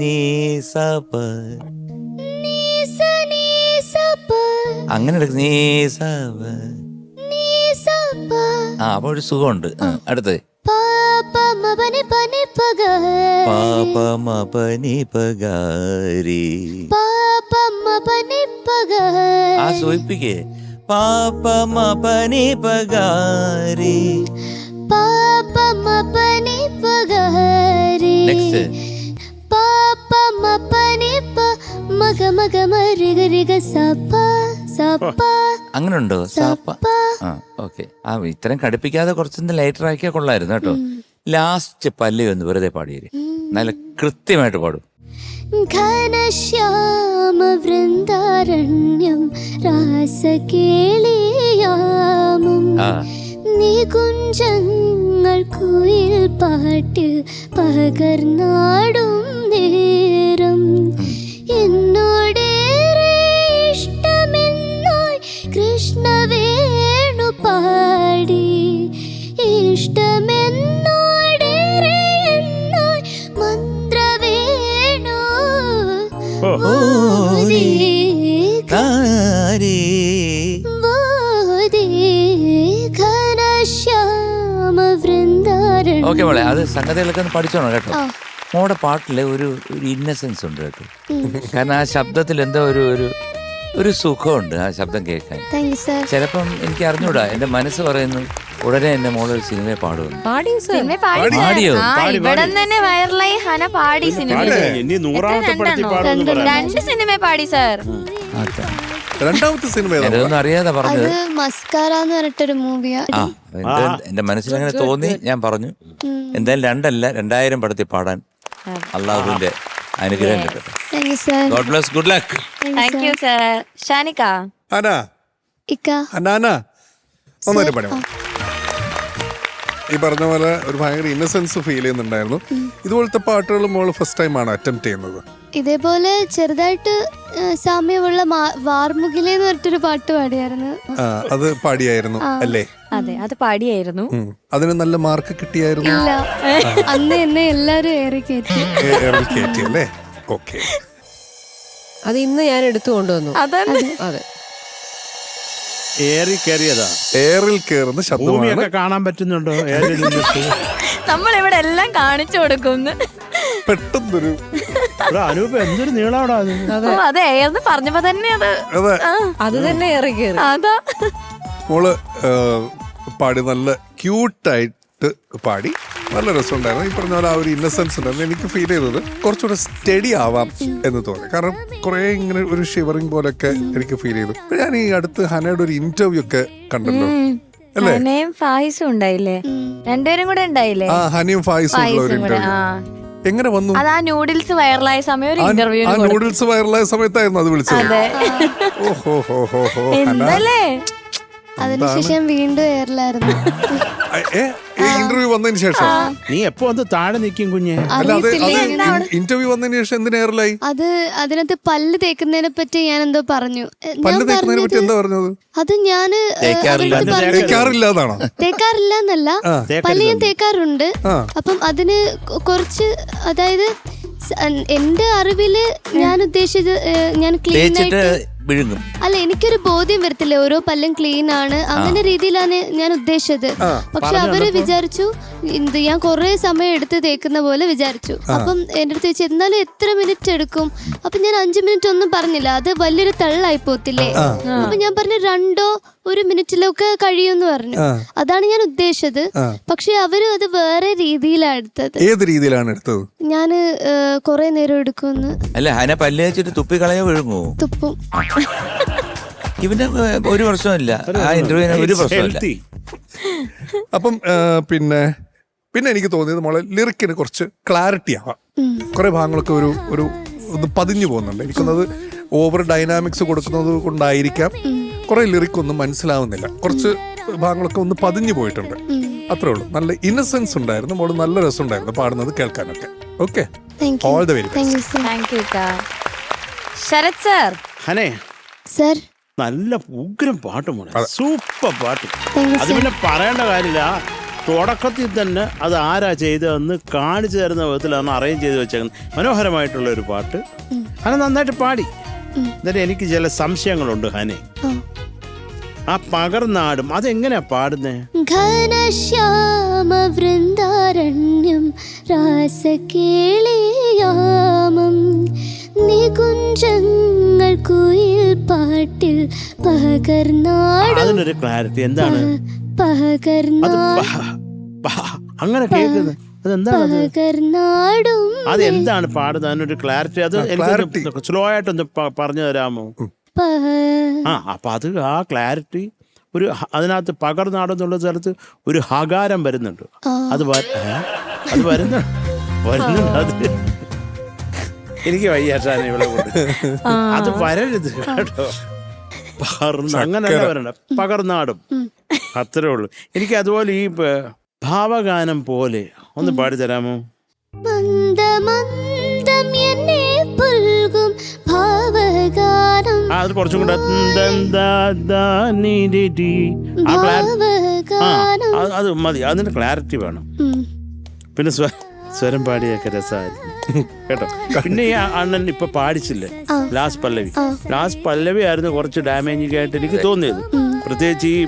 നീ സ പ നീ സ നീ സ പ അങ്ങനെ എടുക്കും. നീ സ പ നീ സ പ അപ്പൊ ഒരു സുഖമുണ്ട്. അടുത്ത് പ പ മ പ നി പ നി പ ഗ പ പ മ പ നി പ ഗ രി പ പ മ പ നി പ ഗ ആ സൂചിപ്പിക്കേ. പ പ മ പ നി പ ഗ രി പ പ മ പ നി പ ഗ രി നെക്സ്റ്റ് പ പ മ പ നി പ മ ഗ മ രി ഗ രി ഗ സ പ സ പ അങ്ങനെ ഉണ്ടോ? സാപ്പ. ആ ഓക്കെ. ആ ഇത്രയും കടുപ്പിക്കാതെ കുറച്ചൊന്ന് ലൈറ്റർ ആക്കിയാൽ കൊള്ളായിരുന്നു കേട്ടോ. ലാസ്റ്റ് പല്ലി ഒന്ന് വെറുതെ പാടിയേര്, നല്ല കൃത്യമായിട്ട് പാടും. ഘനശ്യാമ വൃന്ദാരണ്യം രാസകേളിയാമം നികുഞ്ചങ്ങൾ കുയിൽ പാട്ടിൽ പകർന്നാടും നേരം എന്നോടേറെ ഇഷ്ടമെന്നായി കൃഷ്ണ വേണു പാടി ഇഷ്ടമെന്നോടേറെ എന്നായി മന്ത്രവേണു ബോധി ബോധി ഘനശ്യാമ വൃന്ദാരണ്യം. ഓക്കെ മോളെ, അത് സംഗതികളൊക്കെ ഒന്ന് പഠിച്ചോണം കേട്ടോ. മോടെ പാട്ടില് ഒരു ഇന്നസെൻസ് ഉണ്ട് കേട്ടോ. കാരണം ആ ശബ്ദത്തിൽ എന്തോ ഒരു സുഖമുണ്ട് ആ ശബ്ദം കേൾക്കാൻ. ചിലപ്പം എനിക്ക് അറിഞ്ഞൂടാ, എന്റെ മനസ്സ് പറയുന്നു ഉടനെ എന്റെ മോളെ ഒരു സിനിമയെ പാടുമെന്ന്. പാടിയോ സർ? സിനിമ പാടി പാടിയോ? ഇവിടെ തന്നെ വൈറലായി ഹന പാടി സിനിമയില്. ഇനി 100ാമത്തെ പടത്തിൽ പാടുമെന്ന് പറയാം. 2 സിനിമ പാടി സാർ. രണ്ടാമത്തെ സിനിമ അതൊന്നും അറിയാതെ പറഞ്ഞത്. മസ്കാര എന്ന് പറഞ്ഞിട്ടൊരു മൂവിയാ. എന്റെ മനസ്സിൽ അങ്ങനെ തോന്നി, ഞാൻ പറഞ്ഞു. എന്തായാലും 2 അല്ല 2000 പടത്തിൽ പാടാൻ അള്ളാഹുവിന്റെ അനുഗ്രഹം കിട്ടട്ടെ. God bless, good luck. Thank you sir. Shanika നന്നായിട്ട് പാടി. ഈ പറഞ്ഞ പോലെ ഒരു ഭയങ്കര ഇന്നസെൻസ് ഫീൽ ചെയ്യുന്നുണ്ടായിരുന്നു. ഇതുപോലത്തെ പാട്ടുകൾ മോള് ഫസ്റ്റ് ടൈം ആണ് അറ്റംപ്റ്റ് ചെയ്യുന്നത്? ഇതേപോലെ ചെറുതായിട്ട് സാമ്യമുള്ള വാർമുകിലെന്ന് പറഞ്ഞിട്ടൊരു പാട്ട് പാടിയായിരുന്നു. അത് പാടിയായിരുന്നു അല്ലേ? അതെ, അത് പാടിയായിരുന്നു. അതിന് നല്ല മാർക്ക് കിട്ടിയായിരുന്നു? ഇല്ല, അന്ന് എന്നെ എല്ലാരും ഏറി കയറ്റി അല്ലേ? ഓക്കെ, അത് ഇന്ന് ഞാൻ എടുത്തു കൊണ്ടുവന്നു. അതെ, ഏറി കയറിയതാ. എയറിൽ കയറുന്ന ശബ്ദമാണ്. ഭൂമിയൊക്കെ കാണാൻ പറ്റുന്നുണ്ടോ? ഏറിൽ നിന്നിട്ട് നമ്മൾ ഇവിടെ എല്ലാം കാണിച്ചു കൊടുക്കുന്നു. പെട്ടെന്നൊരു അനൂപ് എന്തൊരു നീളാടാ അത്. അതെ, എന്ന് പറഞ്ഞപ്പോ തന്നെ അത് തന്നെ ഏറി കയറി. അതാ മോള് പാടി നല്ല ക്യൂട്ടായിട്ട് പാടി, നല്ല രസമുണ്ടായിരുന്നു. ഈ പറഞ്ഞ പോലെ ആ ഒരു ഇന്നസെൻസ് ഉണ്ടായിരുന്നു. എനിക്ക് ഫീൽ ചെയ്തത് കുറച്ചുകൂടെ സ്റ്റഡി ആവാം എന്ന് തോന്നി. കാരണം കുറെ ഇങ്ങനെ ഒരു ഷിവറിങ് പോലൊക്കെ എനിക്ക് ഫീൽ ചെയ്തു. ഞാൻ ഈ അടുത്ത് ഹനയുടെ ഒരു ഇന്റർവ്യൂ ഒക്കെ കണ്ടല്ലോ അല്ലേ? ഹനയും ഫായിസും ഉണ്ടായില്ലേ? 2 പേരും കൂടെ ഉണ്ടായില്ലേ? ആ, ഹനിയും ഫായിസും ഉള്ള ഒരു ഇന്റർവ്യൂ എങ്ങനെ വന്നു? അത് ആ നൂഡിൽസ് വൈറലായ സമയം ഒരു ഇന്റർവ്യൂ. ആ നൂഡിൽസ് വൈറലായ സമയത്തായിരുന്നു അത് വിളിച്ചത്. ഓഹോ, എന്തല്ലേ? അതിനുശേഷം വീണ്ടും എയറിലായിരുന്നു. ഇന്റർവ്യൂ വന്നതിന് ശേഷം നീ എപ്പോ വന്ന് താഴെ നിൽക്കും കുഞ്ഞെ? ഇന്റർവ്യൂ വന്നതിന് ശേഷം എന്തിനാ എയറിലായി? അതിനകത്ത് പല്ല് തേക്കുന്നതിനെ പറ്റി ഞാൻ എന്തോ പറഞ്ഞു. പല്ല് തേക്കുന്നതിനെ പറ്റി എന്താ പറഞ്ഞത്? അത് ഞാന് തേക്കാറില്ലാതാണോ? തേക്കാറില്ല എന്നല്ല, പല്ല് ഞാൻ തേക്കാറുണ്ട്. അപ്പം അതിന് കുറച്ച്, അതായത് എന്റെ അറിവില് ഞാൻ ഉദ്ദേശിച്ചത് ഞാൻ ക്ലീൻ തേച്ചിട്ട് ആയിട്ട് വിഴുങ്ങും. അല്ല, എനിക്കൊരു ബോധ്യം വരത്തില്ല ഓരോ പല്ലും ക്ലീൻ ആണ് അങ്ങനെ രീതിയിലാണ് ഞാൻ ഉദ്ദേശിച്ചത്. പക്ഷെ അവര് വിചാരിച്ചു ഇത് ഞാൻ കുറെ സമയം എടുത്ത് തേക്കുന്ന പോലെ വിചാരിച്ചു. അപ്പം എന്റെ അടുത്ത് ചോദിച്ചു എന്നാലും എത്ര മിനിറ്റ് എടുക്കും? അപ്പൊ ഞാൻ 5 മിനിറ്റ് ഒന്നും പറഞ്ഞില്ല, അത് വലിയൊരു തള്ളായി പോത്തില്ലേ. അപ്പൊ ഞാൻ പറഞ്ഞു 2 മിനിറ്റിലൊക്കെ കഴിയുമെന്ന് പറഞ്ഞു. അതാണ് ഞാൻ ഉദ്ദേശിച്ചത്. പക്ഷെ അവര് അത് വേറെ രീതിയിലാണ് എടുത്തത്. ഏത് രീതിയിലാണ് എടുത്തത്? ഞാന് കുറെ നേരം എടുക്കുമെന്ന്. അല്ല, ഹന പല്ല് വെച്ചിട്ട് തുപ്പി കളയോ വിഴുങ്ങുവോ? തുപ്പും. ഇവന്റെ ഒരു പ്രശ്നമില്ല, ആ ഇന്റർവ്യൂവിന് ഒരു പ്രശ്നമില്ല. അപ്പം പിന്നെ എനിക്ക് തോന്നിയത് മോളെ ലിറിക്കിന് കുറച്ച് ക്ലാരിറ്റി ആവാം. കുറെ ഭാഗങ്ങളൊക്കെ ഒരു ഒന്ന് പതിഞ്ഞു പോകുന്നുണ്ട്. എനിക്കൊന്നത് ഓവർ ഡൈനാമിക്സ് കൊടുക്കുന്നത് കൊണ്ടായിരിക്കാം കുറെ ലിറിക് ഒന്നും മനസ്സിലാവുന്നില്ല. കുറച്ച് ഭാഗങ്ങളൊക്കെ ഒന്ന് പതിഞ്ഞു പോയിട്ടുണ്ട്, അത്രേ ഉള്ളൂ. നല്ല ഇന്നസെൻസ് ഉണ്ടായിരുന്നു മോള്, നല്ല രസം ഉണ്ടായിരുന്നു പാടുന്നത് കേൾക്കാനൊക്കെ. Okay, all the very best. Thank you Sarath sir. ഹനെ സർ നല്ല ഉഗ്രം പാട്ട് മോളെ, സൂപ്പർ പാട്ട്. താങ്ക് യു അത് സർ. പിന്നെ പറയേണ്ട കാര്യമില്ല, തുടക്കത്തിൽ തന്നെ അത് ആരാ ചെയ്തതെന്ന് കാണിച്ചു തരുന്ന വിധത്തിലാണ് അറേഞ്ച് ചെയ്ത് വെച്ചേക്കുന്നത്. മനോഹരമായിട്ടുള്ള ഒരു പാട്ട്. ഹന നന്നായിട്ട് പാടി. എന്നിട്ട് എനിക്ക് ചില സംശയങ്ങളുണ്ട് ഹനെ. ആ പകർന്നാടും അതെങ്ങനെയാ പാടുന്നേ? ഘനശ്യാമ വൃന്ദാരണ്യം രാസകേളിയാമം നികുഞ്ചങ്ങൾ കുയിൽ പാട്ടിൽ പകർന്നാടും. അതിനൊരു ക്ലാരിറ്റി എന്താണ്? അത് പകർന്നാടും അങ്ങനെ കേൾക്കുന്നത് അതെന്താണ്? പകർന്നാടും അതെന്താണ് പാടുന്നത്? അതിനൊരു ക്ലാരിറ്റി അത് എനിക്ക് സ്ലോ ആയിട്ടൊന്ന് പറഞ്ഞു തരാമോ? അപ്പൊ അത് ആ ക്ലാരിറ്റി ഒരു അതിനകത്ത് പകർന്നാടെന്നുള്ള സ്ഥലത്ത് ഒരു ഹകാരം വരുന്നുണ്ട്. അത് വരുന്നുണ്ട് അത് എനിക്ക് വയ്യാട്ടാണ് ഇവിടെ കൊണ്ട് അത് വരരുത് കേട്ടോ. അങ്ങനെയല്ല വരണ്ട, പകർന്നാടും അത്രേ ഉള്ളൂ. എനിക്ക് അതുപോലെ ഈ ഭാവഗാനം പോലെ ഒന്ന് പാടിത്തരാമോ? അത് കുറച്ചും കൂടെ അത് മതി, അതിന് ക്ലാരിറ്റി വേണം. പിന്നെ സ്വരം പാടിയൊക്കെ രസമായിരുന്നു കേട്ടോ. പിന്നെ ഈ അണ്ണൻ ഇപ്പൊ പാടിച്ചില്ലേ ലാസ്റ്റ് പല്ലവി ആയിരുന്നു കുറച്ച് ഡാമേജിങ് ആയിട്ട് എനിക്ക് തോന്നിയത്. പ്രത്യേകിച്ച് ഈ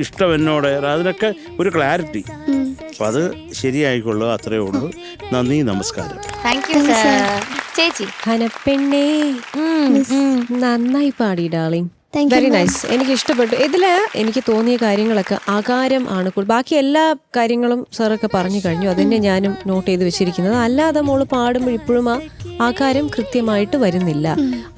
ഇഷ്ടം എന്നോട് അതിനൊക്കെ ഒരു ക്ലാരിറ്റി. അപ്പൊ അത് ശരിയായിക്കൊള്ളു, അത്രേ ഉള്ളൂ. നന്ദി, നമസ്കാരം. Thank you sir. ചേച്ചി. ഹനപ്പെണ്ണേ നന്നായി പാടി ഡാർലിംഗ്, വെരി നൈസ്. എനിക്ക് ഇഷ്ടപ്പെട്ടു. ഇതില് എനിക്ക് തോന്നിയ കാര്യങ്ങളൊക്കെ ആകാരം ആണ്. ബാക്കി എല്ലാ കാര്യങ്ങളും സാറൊക്കെ പറഞ്ഞു കഴിഞ്ഞു, അതിനെ ഞാനും നോട്ട് ചെയ്ത് വെച്ചിരിക്കുന്നത്. അല്ലാതെ മോള് പാടുമ്പോൾ ഇപ്പോഴും ആ ആകാരം കൃത്യമായിട്ട് വരുന്നില്ല.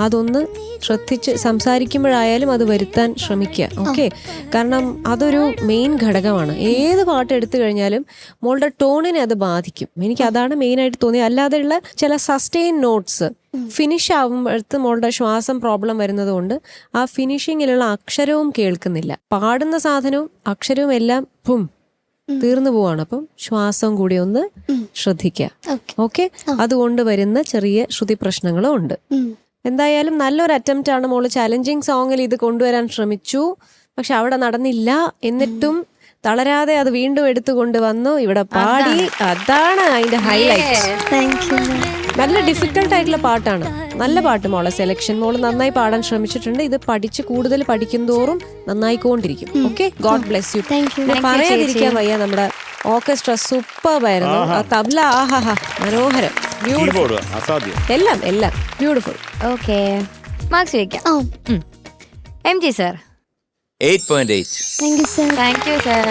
അതൊന്ന് ശ്രദ്ധിച്ച് സംസാരിക്കുമ്പോഴായാലും അത് വരുത്താൻ ശ്രമിക്കുക. ഓക്കെ, കാരണം അതൊരു മെയിൻ ഘടകമാണ്. ഏത് പാട്ട് എടുത്തു കഴിഞ്ഞാലും മോളുടെ ടോണിനെ അത് ബാധിക്കും. എനിക്ക് അതാണ് മെയിനായിട്ട് തോന്നിയത്. അല്ലാതെയുള്ള ചില സസ്റ്റെയിൻ നോട്ട്സ് ഫിനിഷ് ആവുമ്പോഴത്ത് മോളുടെ ശ്വാസം പ്രോബ്ലം വരുന്നത് കൊണ്ട് ആ ഫിനിഷിങ്ങിലുള്ള അക്ഷരവും കേൾക്കുന്നില്ല. പാടുന്ന സാധനവും അക്ഷരവും എല്ലാം തീർന്നു പോവാണ്. അപ്പം ശ്വാസം കൂടി ഒന്ന് ശ്രദ്ധിക്കുക. ഓക്കെ, അതുകൊണ്ട് വരുന്ന ചെറിയ ശ്രുതി പ്രശ്നങ്ങളും ഉണ്ട്. എന്തായാലും നല്ലൊരു അറ്റംപ്റ്റ് ആണ് മോള്. ചാലഞ്ചിങ് സോങ്ങിൽ ഇത് കൊണ്ടുവരാൻ ശ്രമിച്ചു, പക്ഷെ അവിടെ നടന്നില്ല. എന്നിട്ടും തളരാതെ അത് വീണ്ടും എടുത്തുകൊണ്ട് വന്നു, ഇവിടെ പാടി. അതാണ് അതിന്റെ ഹൈലൈറ്റ്. നല്ല ഡിഫിക്കൽട്ട് ആയിട്ടുള്ള പാട്ടാണ്. നല്ല പാട്ട് മോളെ സെലക്ഷൻ. മോള് നന്നായി പാടാൻ ശ്രമിച്ചിട്ടുണ്ട്. ഇത് പഠിച്ച് കൂടുതൽ പഠിക്കുന്തോറും നന്നായിക്കൊണ്ടിരിക്കും. Okay, god bless you. പറയാതിരിക്കാൻ വയ്യ, നമ്മുടെ ഓർക്കസ്ട്ര സൂപ്പറായിരുന്നു. ആ തബ്ല ആഹാ മനോഹരം, ബ്യൂട്ടിഫുൾ, എല്ലാം ബ്യൂട്ടിഫുൾ. ഓക്കെ, മാർക്സ് ചോദിക്കാം. M G sir. 8.8. Thank you sir.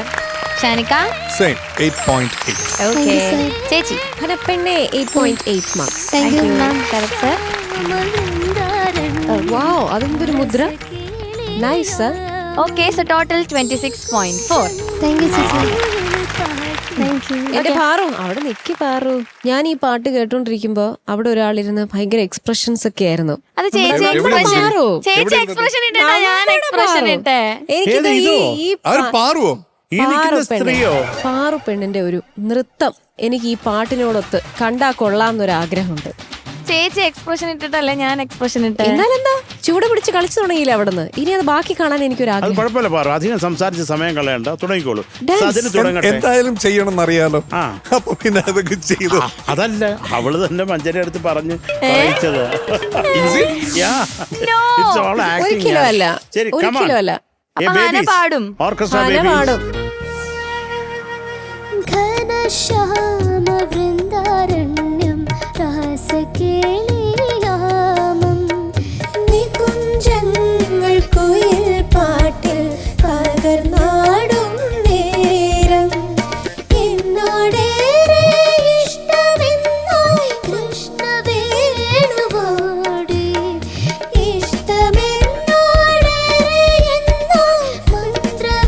Shanika. 8.8. Okay, ചേച്ചി. ഹനപ്പെണ്ണേ 8.8 marks. Thank you ma'am. Sarath sir. Wow, അതെന്തൊരു മുദ്ര. Nice sir. Okay, so total 26.4. എന്റെ പാറു അവിടെ നിക്ക് പാറു. ഞാൻ ഈ പാട്ട് കേട്ടോണ്ടിരിക്കുമ്പോ അവിടെ ഒരാളിരുന്ന് ഭയങ്കര എക്സ്പ്രഷൻസ് ഒക്കെ ആയിരുന്നു. അത് ചേച്ചി എക്സ്പ്രഷൻ ഇട്ടാ ഞാൻ എക്സ്പ്രഷൻ ഇട്ടേ. എനിക്കിത് ഈ പാറു പെണ്ണിന്റെ ഒരു നൃത്തം എനിക്ക് ഈ പാട്ടിനോടൊത്ത് കണ്ടാ കൊള്ളാന്നൊരാഗ്രഹമുണ്ട്. ചേച്ചി എക്സ്പ്രഷൻ ഇട്ടിട്ടല്ല ഞാൻ എക്സ്പ്രഷൻ ഇട്ടേ. എന്നാലെന്താ ചൂട് പിടിച്ച് കളിച്ചു തുടങ്ങിയില്ല അവിടുന്ന്. ഇനി അത് ബാക്കി കാണാൻ അത് എനിക്കൊരാഗ്രഹം. കുഴപ്പമില്ല പാറു, അധികം സംസാരിച്ച് സമയം കളയണ്ട, തുടങ്ങിക്കോളൂ. Dance. അതിന് തുടങ്ങട്ടെ. എന്തായാലും ചെയ്യണം എന്നറിയാലോ. ആ. അപ്പൊ പിന്നെ അതൊക്കെ ചെയ്തു. അതല്ല, അവള് തന്നെ മഞ്ചരി അടുത്ത് പറഞ്ഞ് പറയിച്ചത്. Yeah. No. It's all acting. ഒരിക്കലും അല്ല, ശരി, come on. ഒരിക്കലും അല്ല. Hey, അപ്പൊ ഹന babies. പാടും. Orchestra Hana babies. പാടും. ഘനശ്യാമ വൃന്ദാരണ്യം രാസകേളിയാമം നികുഞ്ചങ്ങൾ കുയിൽ പാട്ടിൽ പകർന്നാടും നേരം എന്നോടേറെ ഇഷ്ടമെന്നായി കൃഷ്ണവേണുവോടി ഇഷ്ടമെന്നോടേറെ എന്നായി മന്ത്രവേണുവോടി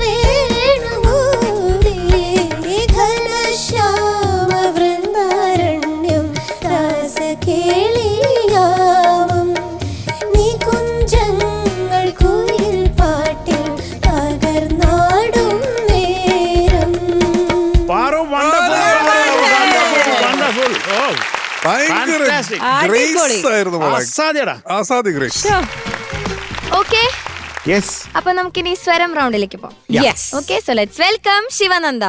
ഘനശ്യാമ വൃന്ദാരണ്യം രാസകേളിയാമം നികുഞ്ചങ്ങൾ കുയിൽ പാട്ടിൽ പകർന്നാടും നേരം. Paru, wonderful, wonderful. Oh, ഭയങ്കര fantastic. ഗ്രേസ് ആയിരുന്നു മോളെ. അസാധ്യടാ. ആസാദി ഗ്രേസ്. Okay, Yes. അപ്പൊ നമുക്കിനി സ്വരം റൗണ്ടിലേക്ക് പോകാം. Yes. Okay, so let's welcome Shivananda.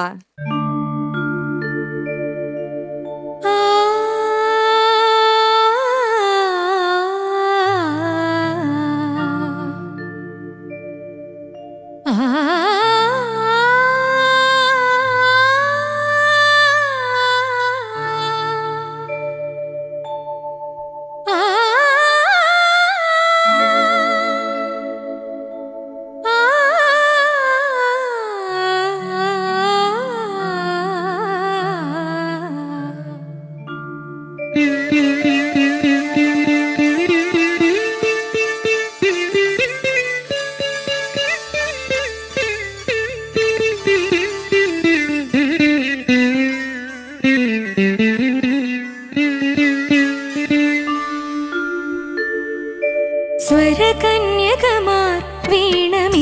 സ്വരകന്യകമാർ വീണമീട്ടുകയായി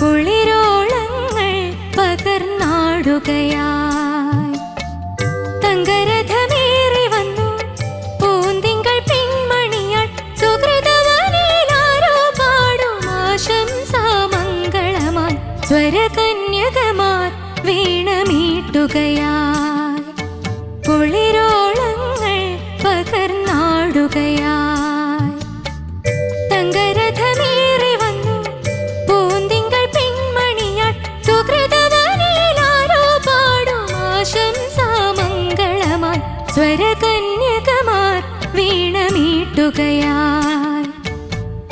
കുളിരോളങ്ങൾ പകർന്നാടുകയായി തങ്കരഥമേറി വന്നു പൂന്തിങ്കൾ പെൺമണിയാൾ സുഹൃതവനിലാരോ പാടും ആശംസാമംഗളമായി സ്വരകന്യകമാർ വീണമീട്ടുകയായി കുളിരോളങ്ങൾ പകർന്നാടുകയായി തങ്കരഥമേറി വന്നു പൂന്തിങ്കൾ പെൺമണിയാൾ സുഹൃതവനിലാരോ പാടും ആശംസാമംഗളമായി സ്വരകന്യകമാർ വീണമീട്ടുകയായി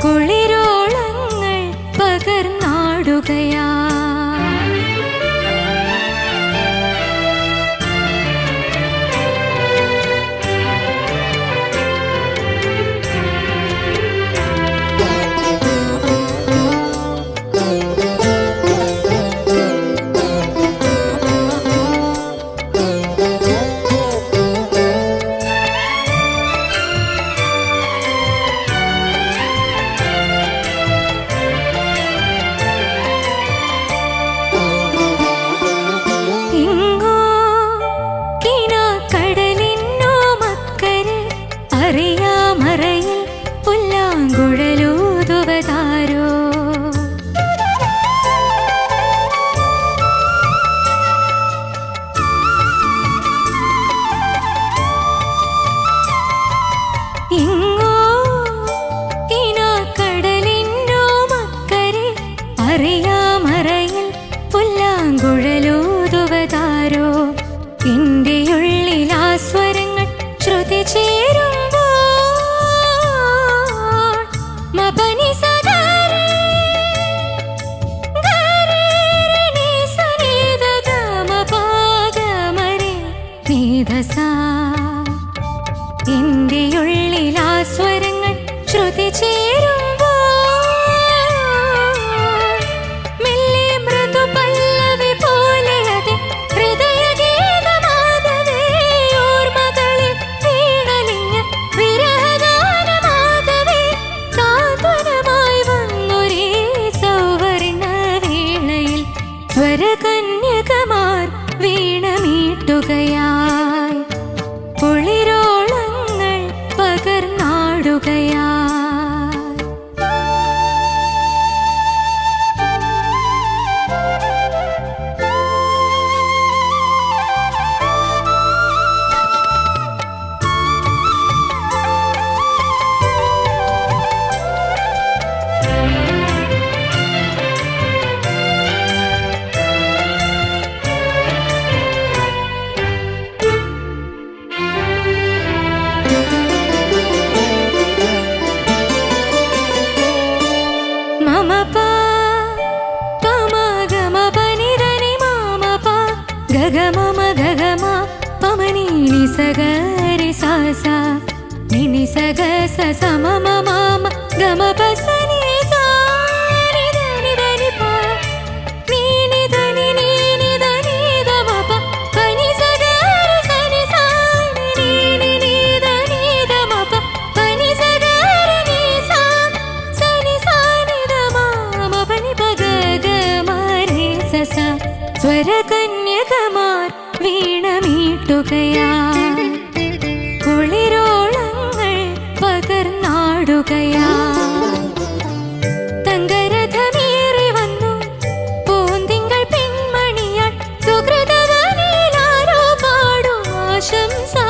കുളിരോളങ്ങൾ പകർന്നാടുകയായി. ഇങ്ങോ കിനാക്കടലിന്നോ മക്കരെ അറിയാമറയിൽ പുല്ലാങ്കുഴലൂതുവതാരോ ഇങ്ങോ കിനാക്കടലിന്നോ മക്കരെ അറിയാമറയിൽ പുല്ലാങ്കുഴലൂതുവതാരോ എന്റെ ഉള്ളിൽ ആ സ്വരങ്ങൾ ശ്രുതി ചേരുമ്പോൾ മപനി സഗാരേ ഗാരേ സനിധ ഗമപാഗമരേ നീധസാ എന്റെ ഉള്ളിൽ ആ സ്വരങ്ങൾ ശ്രുതി ചേരുമ്പോൾ മെല്ലെ മൃദു പല്ലവി പോലെ അത് ഹൃദയഗീതമാകവേ ഓർമ്മകളിൽ വീണലിഞ്ഞ വിരഹഗാനമാകവേ സാന്ത്വനമായി വന്നൊരേ സൗവർണ വേളയിൽ സ്വരകന്യകമാർ വീണമീട്ടുകയായി കുളിരോ ഗഗമമ ഗഗമ പമനി നിസഗരി സാസ നിനി സഗ സമമ മമ ഗമ പസനി സാ നിദനി ദനി പ നീനി ദനി നീനി ദനി ദമ പ പനി സഗരി സനി സാ നീനി നീ ദനി ദമ പ പനി സഗരി നീ സാ സനി സാ നി ദമ മ പനി പ ഗഗമ രി സസ സ്വരകന്യകമാർ വീണമീട്ടുകയാ കുളിരോളങ്ങൾ പകർന്നാടുകയാ തങ്കരഥമേറി വന്നു പൂന്തിങ്കൾ പെൺമണിയാൾ സുഹൃതവനിലാരോ പാടും ആശംസാമംഗളമായി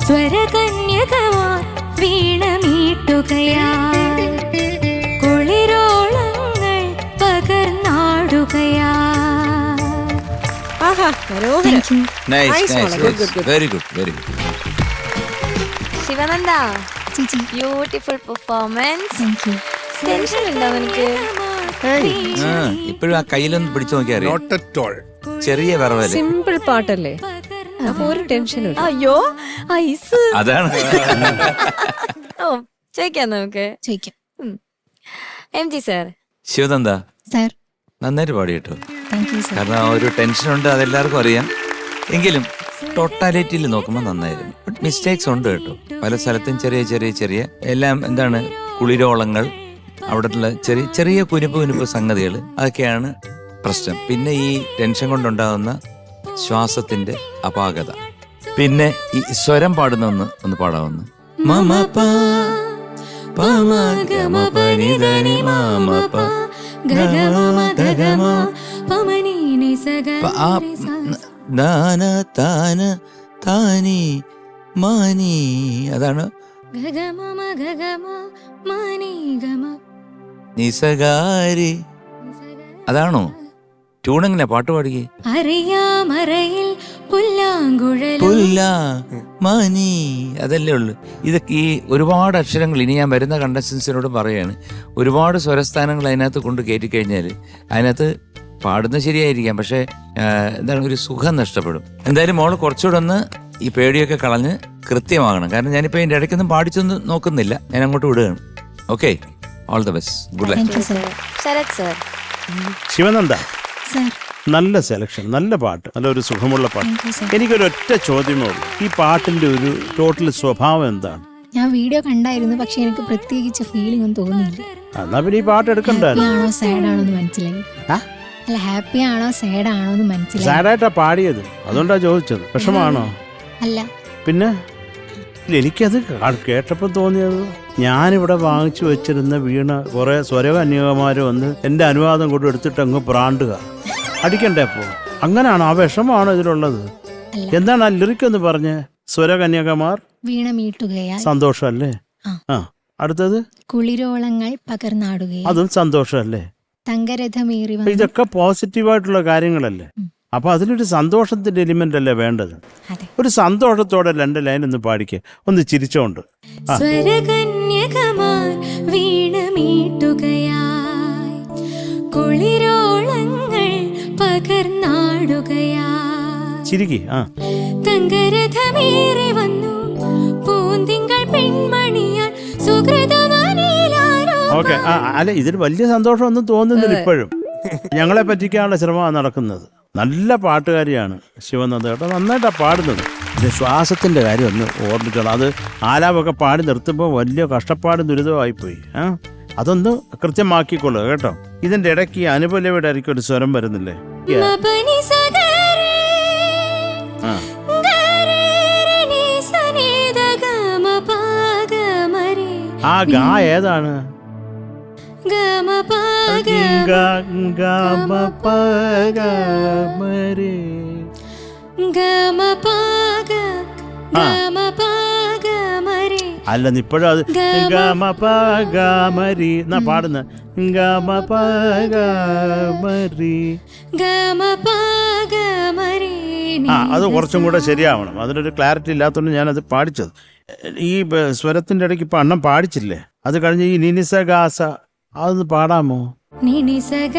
സ്വരകന്യകമാർ വീണമീട്ടുകയാ കുളിരോളങ്ങൾ പകർന്നാടുകയാ. ആഹാ മനോഹരം. നൈസ് Nice നൈസ് മോളെ. Good, good, good. Very good very good. Shivananda ചേച്ചി beautiful performance. Thank you. Tension ഉണ്ടോ നിനക്ക്? ഇപ്പോഴും ആ കയ്യിലൊന്ന് പിടിച്ചു നോക്കിയാൽ അറിയാം. Not at all. ചെറിയ വിറവല്. സിമ്പിൾ പാട്ടല്ലേ, അപ്പൊ ഒരു ടെൻഷനും ഇല്ല. അയ്യോ ഐസ്. അതാണ്. ഓ ചോദിക്കാം നമുക്ക്. ചോദിക്കാം. MG sir. ശിവനന്ദ സാർ നന്നായിട്ട് പാടി കേട്ടോ. Thank you sir. കാരണം ഒരു ടെൻഷനുണ്ട്, അതെല്ലാവർക്കും അറിയാം. എങ്കിലും ടോട്ടാലിറ്റിയിൽ നോക്കുമ്പോൾ നന്നായിരുന്നു. ബട്ട് മിസ്റ്റേക്സ് ഉണ്ട് കേട്ടോ. പല സ്ഥലത്തും ചെറിയ ചെറിയ ചെറിയ എല്ലാം എന്താണ് കുളിരോളങ്ങൾ, അവിടെയുള്ള ചെറിയ ചെറിയ കുനിപ്പ് സംഗതികൾ, അതൊക്കെയാണ് പ്രശ്നം. പിന്നെ ഈ ടെൻഷൻ കൊണ്ടുണ്ടാകുന്ന ശ്വാസത്തിന്റെ അപാകത. പിന്നെ ഈ സ്വരം പാടുന്ന ഒന്ന് പാടാവുന്ന മമ പ പമ ഗമ പനി ധനി മമ പ ഗഗമമ ഗഗമ പമനി നിസഗരി ആ സാ ദാന താന താനി മാനി, അതാണ് ഗഗമമ ഗഗമ മനി ഗമ നിസകാരി. അതാണോ ട്യൂണെങ്ങനെ പാട്ട് പാടിക്കേ? അറിയാമറയിൽ പുല്ലാങ്കുഴൽ പുല്ല മനി, അതല്ലേ ഉള്ളു. ഇതൊക്കെ ഈ ഒരുപാട് അക്ഷരങ്ങൾ, ഇനി ഞാൻ വരുന്ന കണ്ടസ്റ്റൻസിനോട് പറയാണ്, ഒരുപാട് സ്വരസ്ഥാനങ്ങൾ അതിനകത്ത് കൊണ്ട് കയറ്റിക്കഴിഞ്ഞാൽ അതിനകത്ത് പാടുന്നത് ശരിയായിരിക്കാം, പക്ഷെ എന്താണ് ഒരു സുഖം നഷ്ടപ്പെടും. എന്തായാലും മോള് കുറച്ചുകൂടെ ഒന്ന് ഈ പേടിയൊക്കെ കളഞ്ഞ് കൃത്യമാകണം. കാരണം ഞാനിപ്പോൾ ഇതിൻ്റെ ഇടയ്ക്കൊന്നും പാടിച്ചൊന്നും നോക്കുന്നില്ല, ഞാൻ അങ്ങോട്ട് വിടുകയാണ്. Okay, all the best, good luck. Thank you sir. Sharath sir. Shivananda sir നല്ല സെലക്ഷൻ, നല്ല പാട്ട്, നല്ലൊരു സുഖമുള്ള പാട്ട്. Thank you sir. എനിക്കൊരു ഒറ്റ ചോദ്യമേ ഉള്ളൂ, ഈ പാട്ടിന്റെ ഒരു ടോട്ടൽ സ്വഭാവം എന്താണ്? ഞാൻ വീഡിയോ കണ്ടായിരുന്നു, പക്ഷെ എനിക്ക് പ്രത്യേകിച്ച് ഫീലിംഗ് ഒന്നും തോന്നിയില്ല. എന്നാ പിന്നെ ഈ പാട്ട് എടുക്കണ്ടായിരുന്നു. ഹാപ്പി ആണോ സാഡ് ആണോ എന്ന് മനസ്സിലായി. അല്ല ഹാപ്പി ആണോ സാഡ് ആണോ എന്ന് മനസ്സിലായി. സാഡായിട്ടാ പാടിയത്, അതുകൊണ്ടാ ചോദിച്ചത്. വിഷമാണോ? അല്ല പിന്നെ ഇല്ല, എനിക്കത് കേട്ടപ്പോൾ തോന്നിയത്, ഞാനിവിടെ വാങ്ങിച്ചു വെച്ചിരുന്ന വീണ കുറെ സ്വരകന്യകമാർ വന്ന് എൻ്റെ അനുവാദം കൊണ്ട് എടുത്തിട്ട് അങ്ങ് പ്രാണ്ടുക, അടിക്കണ്ടേ? അപ്പോൾ അങ്ങനെയാണോ? ആ വിഷമാണോ ഇതിലുള്ളത്? അല്ല. എന്താണ് ആ ലിറിക് എന്ന് പറഞ്ഞ്? സ്വരകന്യകമാർ വീണ മീട്ടുകയാൽ സന്തോഷമല്ലേ? ആ. ആ, അടുത്തത് കുളിരോളങ്ങൾ പകർന്നാടുകയാൽ അതും സന്തോഷമല്ലേ? തങ്കരഥമേറി അപ്പൊ വന്നു. ഇതൊക്കെ പോസിറ്റീവായിട്ടുള്ള കാര്യങ്ങളല്ലേ? അപ്പൊ അതിലൊരു സന്തോഷത്തിന്റെ എലിമെന്റ് അല്ലേ വേണ്ടത്? അതെ. ഒരു സന്തോഷത്തോടെ 2 ലൈൻ ഒന്ന് പാടിക്കേ, ഒന്ന് ചിരിച്ചോണ്ട്. സ്വരകന്യകമാർ വീണമീട്ടുകയായി കുളിരോളങ്ങൾ പകർന്നാടുകയായി ചിരിക്കി. ആ, തങ്കരഥമേറി വന്നു പൂന്തിങ്കൾ പെൺമണിയാൽ സുഹൃതവനിലാരോ ഓക്കെ. ആ, അല്ല, ഇതിൽ വലിയ സന്തോഷമൊന്നും തോന്നുന്നില്ല ഇപ്പോഴും. ഞങ്ങളെ പറ്റിക്കാനുള്ള ശ്രമമാണ് നടക്കുന്നത്. നല്ല പാട്ടുകാരിയാണ് ശിവനന്ദ കേട്ടോ, നന്നായിട്ടാണ് പാടുന്നത്. പിന്നെ ശ്വാസത്തിന്റെ കാര്യം ഒന്ന് ഓർമ്മിക്കണം. അത് ആലാപൊക്കെ പാടി നിർത്തുമ്പോൾ വലിയ കഷ്ടപ്പാടും ദുരിതമായിപ്പോയി. അതൊന്ന് കൃത്യമാക്കിക്കൊള്ളുക കേട്ടോ. ഇതിന്റെ ഇടയ്ക്ക് അനുപല്ലവിയുടെ ഇടയ്ക്ക് ഒരു സ്വരം വരുന്നില്ലേ? മപനി സഗരേ ആ, ഗരേരനി സനിദ ഗമപഗമരി ആ ഗാ ഏതാണ്? ഗമപഗ ഗമപഗ ഗമപഗമരി. അല്ല, ഇപ്പോഴും അത് ഗമപഗമരി എന്നാ പാടുന്ന. ഗമപഗമരി. ഗമപഗമരി. ആ, അത് കുറച്ചും കൂടെ ശരിയാവണം. അതിനൊരു ക്ലാരിറ്റി ഇല്ലാത്തതുകൊണ്ട് ഞാനത് പാടിച്ചത്. ഈ സ്വരത്തിന്റെ ഇടയ്ക്ക് ഇപ്പൊ അണ്ണം പാടിച്ചില്ലേ, അത് കഴിഞ്ഞ് ഈ നിനിസഗാസ അതൊന്ന് പാടാമോ? നിനി സഗ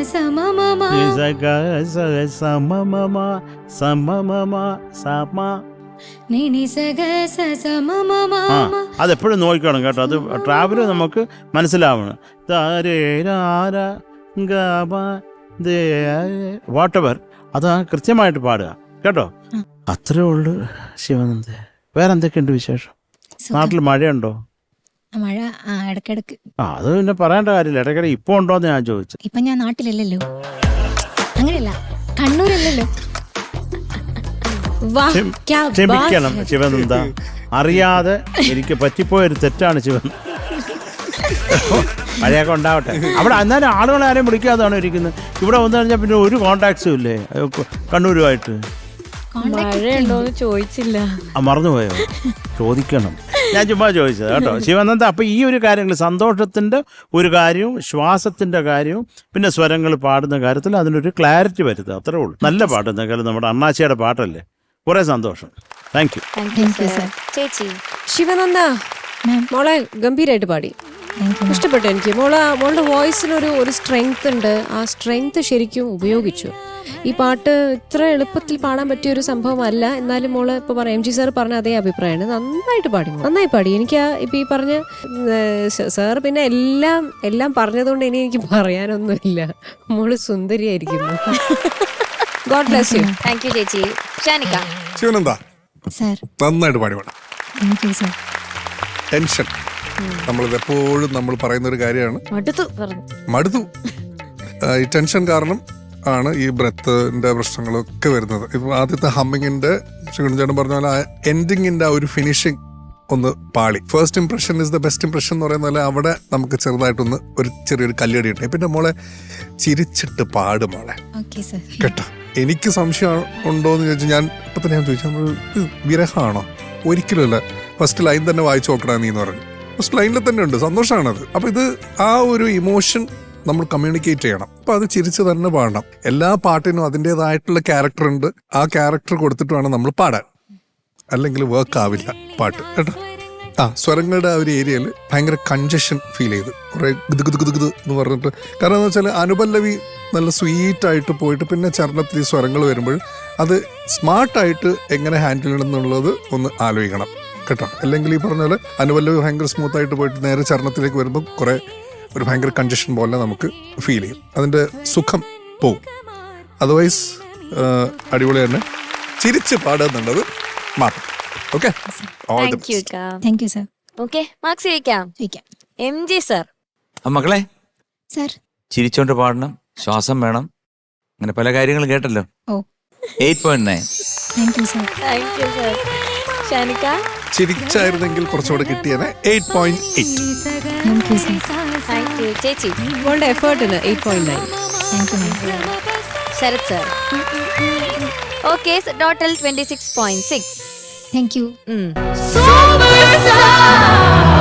സമമമ നിനി സഗ സമമമ. അതെപ്പോഴും നോക്കണം കേട്ടോ, അത് ട്രാവല് നമുക്ക് മനസ്സിലാവണം. വാട്ടെവർ അത് കൃത്യമായിട്ട് പാടുക കേട്ടോ. അത്രേ ഉള്ളു ശിവാനന്ദ്. വേറെ എന്തൊക്കെയുണ്ട് വിശേഷം? നാട്ടിൽ മഴയുണ്ടോ? മഴ ഇടക്കിടക്ക്. അത് പിന്നെ പറയേണ്ട കാര്യമില്ല, ഇടയ്ക്കിടെ ഇപ്പൊ ഉണ്ടോന്ന് ഞാൻ ചോദിച്ചു. ഇപ്പൊ ഞാൻ നാട്ടിലല്ലല്ലോ, അങ്ങനെയല്ല, കണ്ണൂരല്ലല്ലോ. വാഹ്, ക്യാ ക്ഷമിക്കണം ബാത് ഹൈ. ശിവനന്ദ, അറിയാതെ എനിക്ക് പറ്റിപ്പോയൊരു തെറ്റാണ് ശിവൻ. മഴയൊക്കെ ഉണ്ടാവട്ടെ. അവിടെ എന്നാലും ആളുകളെ ആരെയും വിളിക്കാതാണ് ഇരിക്കുന്നത്. ഇവിടെ വന്നു കഴിഞ്ഞാൽ പിന്നെ ഒരു കോണ്ടാക്ട്സും ഇല്ലേ കണ്ണൂരുമായിട്ട്? മഴയുണ്ടോന്ന് ചോദിച്ചില്ല. മറന്നുപോയോ? ചോദിക്കണം, ഞാൻ ചുമ്മാ ചോദിച്ചത് കേട്ടോ ശിവാനന്ദ. അപ്പൊ ഈ ഒരു കാര്യങ്ങൾ, സന്തോഷത്തിന്റെ ഒരു കാര്യവും ശ്വാസത്തിന്റെ കാര്യവും പിന്നെ സ്വരങ്ങൾ പാടുന്ന കാര്യത്തിൽ അതിനൊരു ക്ലാരിറ്റി വരുത്തുക, അത്രേ ഉള്ളൂ. നല്ല പാട്ട് എന്തെങ്കിലും നമ്മുടെ അണ്ണാച്ചിയുടെ പാട്ടല്ലേ. കുറെ സന്തോഷം. Thank you. Thank you sir. ചേച്ചി ശിവനന്ദ, മോളെ ഗംഭീരമായിട്ട് പാടി, ഇഷ്ടപ്പെട്ടു എനിക്ക്. മോളുടെ വോയിസിനൊരു സ്ട്രെങ്ത് ഉണ്ട്. ആ സ്ട്രെങ്ത് ശരിക്കും ഉപയോഗിച്ചു. ഈ പാട്ട് ഇത്ര എളുപ്പത്തിൽ പാടാൻ പറ്റിയ ഒരു സംഭവമല്ല. എന്നാലും മോള് ഇപ്പൊ പറയാം, MG സാർ പറഞ്ഞ അതേ അഭിപ്രായമാണ്. നന്നായിട്ട് പാടി, നന്നായി പാടി. എനിക്ക് ഇപ്പൊ ഈ പറഞ്ഞ സാർ പിന്നെ എല്ലാം പറഞ്ഞതുകൊണ്ട് ഇനി എനിക്ക് പറയാനൊന്നുമില്ല. മോള് സുന്ദരിയായിരിക്കുന്നു. God bless you. Thank you ചേച്ചി. ഷാനിക്ക. ശിവനന്ദ സാർ. നന്നായിട്ട് പാടി പാടാം. Thank you sir. ടെൻഷൻ നമ്മളിത് എപ്പോഴും നമ്മൾ പറയുന്ന ഒരു കാര്യമാണ്. മടുത്തു. ഈ ടെൻഷൻ കാരണം ആണ് ഈ ബ്രെത്തിന്റെ പ്രശ്നങ്ങളൊക്കെ വരുന്നത്. ഇപ്പൊ ആദ്യത്തെ ഹമ്മിങ്ങിന്റെ ചേട്ടൻ പറഞ്ഞ പോലെ എൻഡിങ്ങിന്റെ ആ ഒരു ഫിനിഷിങ് ഒന്ന് പാളി. First impression is the best impression എന്ന് പറയുന്ന പോലെ അവിടെ നമുക്ക് ചെറുതായിട്ടൊന്ന് ചെറിയൊരു കല്ലുകടി കിട്ടി. പിന്നെ മോളെ ചിരിച്ചിട്ട് പാടും മോളെ കേട്ടോ. എനിക്ക് സംശയം ഉണ്ടോന്ന് ചോദിച്ചാൽ ഞാൻ ഇപ്പൊ തന്നെ ചോദിച്ചു, വിരഹമാണോ? ഒരിക്കലും അല്ല. ഫസ്റ്റ് ലൈൻ തന്നെ വായിച്ചു നോക്കണ നീ എന്ന് പറഞ്ഞു. ഫസ്റ്റ് ലൈനിൽ തന്നെ ഉണ്ട്, സന്തോഷമാണത്. അപ്പൊ ഇത് ആ ഒരു ഇമോഷൻ നമ്മൾ കമ്മ്യൂണിക്കേറ്റ് ചെയ്യണം. അപ്പൊ അത് ചിരിച്ച് തന്നെ പാടണം. എല്ലാ പാട്ടിനും അതിൻ്റെതായിട്ടുള്ള ക്യാരക്ടർ ഉണ്ട്. ആ ക്യാരക്ടർ കൊടുത്തിട്ട് വേണം നമ്മൾ പാടാൻ, അല്ലെങ്കിൽ വർക്ക് ആവില്ല പാട്ട് കേട്ടോ. സ്വരങ്ങളുടെ ആ ഒരു ഏരിയയിൽ ഭയങ്കര കൺജഷൻ ഫീൽ ചെയ്ത് കുറെ ഗുദ് എന്ന് പറഞ്ഞിട്ട്. കാരണം എന്ന് വെച്ചാൽ അനുപല്ലവി നല്ല സ്വീറ്റായിട്ട് പോയിട്ട് പിന്നെ ചരണത്തിൽ ഈ സ്വരങ്ങൾ വരുമ്പോൾ അത് സ്മാർട്ടായിട്ട് എങ്ങനെ ഹാൻഡിൽ ചെയ്യണം എന്നുള്ളത് ഒന്ന് ആലോചിക്കണം കേട്ടോ. അല്ലെങ്കിൽ ഈ പറഞ്ഞ പോലെ അനുപല്ലവി ഭയങ്കര സ്മൂത്തായിട്ട് പോയിട്ട് നേരെ ചരണത്തിലേക്ക് വരുമ്പോൾ കുറെ ഒരു ഭയങ്കര കൺജഷൻ പോലെ നമുക്ക് ഫീൽ ചെയ്യും. അതിൻ്റെ സുഖം പോവും. അതർവൈസ് അടിപൊളി തന്നെ ചിരിച്ച് പാടുന്നുള്ളത് മാത്രം. Okay, thank you sir. Okay, marks ചോദിക്കാം. MG sir. മക്കളെ, സർ ചിരിച്ചോണ്ട് പാടണം, ശ്വാസം വേണം, അങ്ങനെ പല കാര്യങ്ങളും കേട്ടല്ലോ. 8.9. Thank you sir. Thank you sir. Shanika. ചിരിച്ചായിരുന്നെങ്കിൽ കുറച്ചുകൂടെ കിട്ടിയത് 8.8. Thank you sir. Thank you ചേച്ചി. മോളുടെ എഫേർട്ടിന് 8.9. Thank you ma'am. Sarath sir. Okay, total 26.6. Thank you. Super star.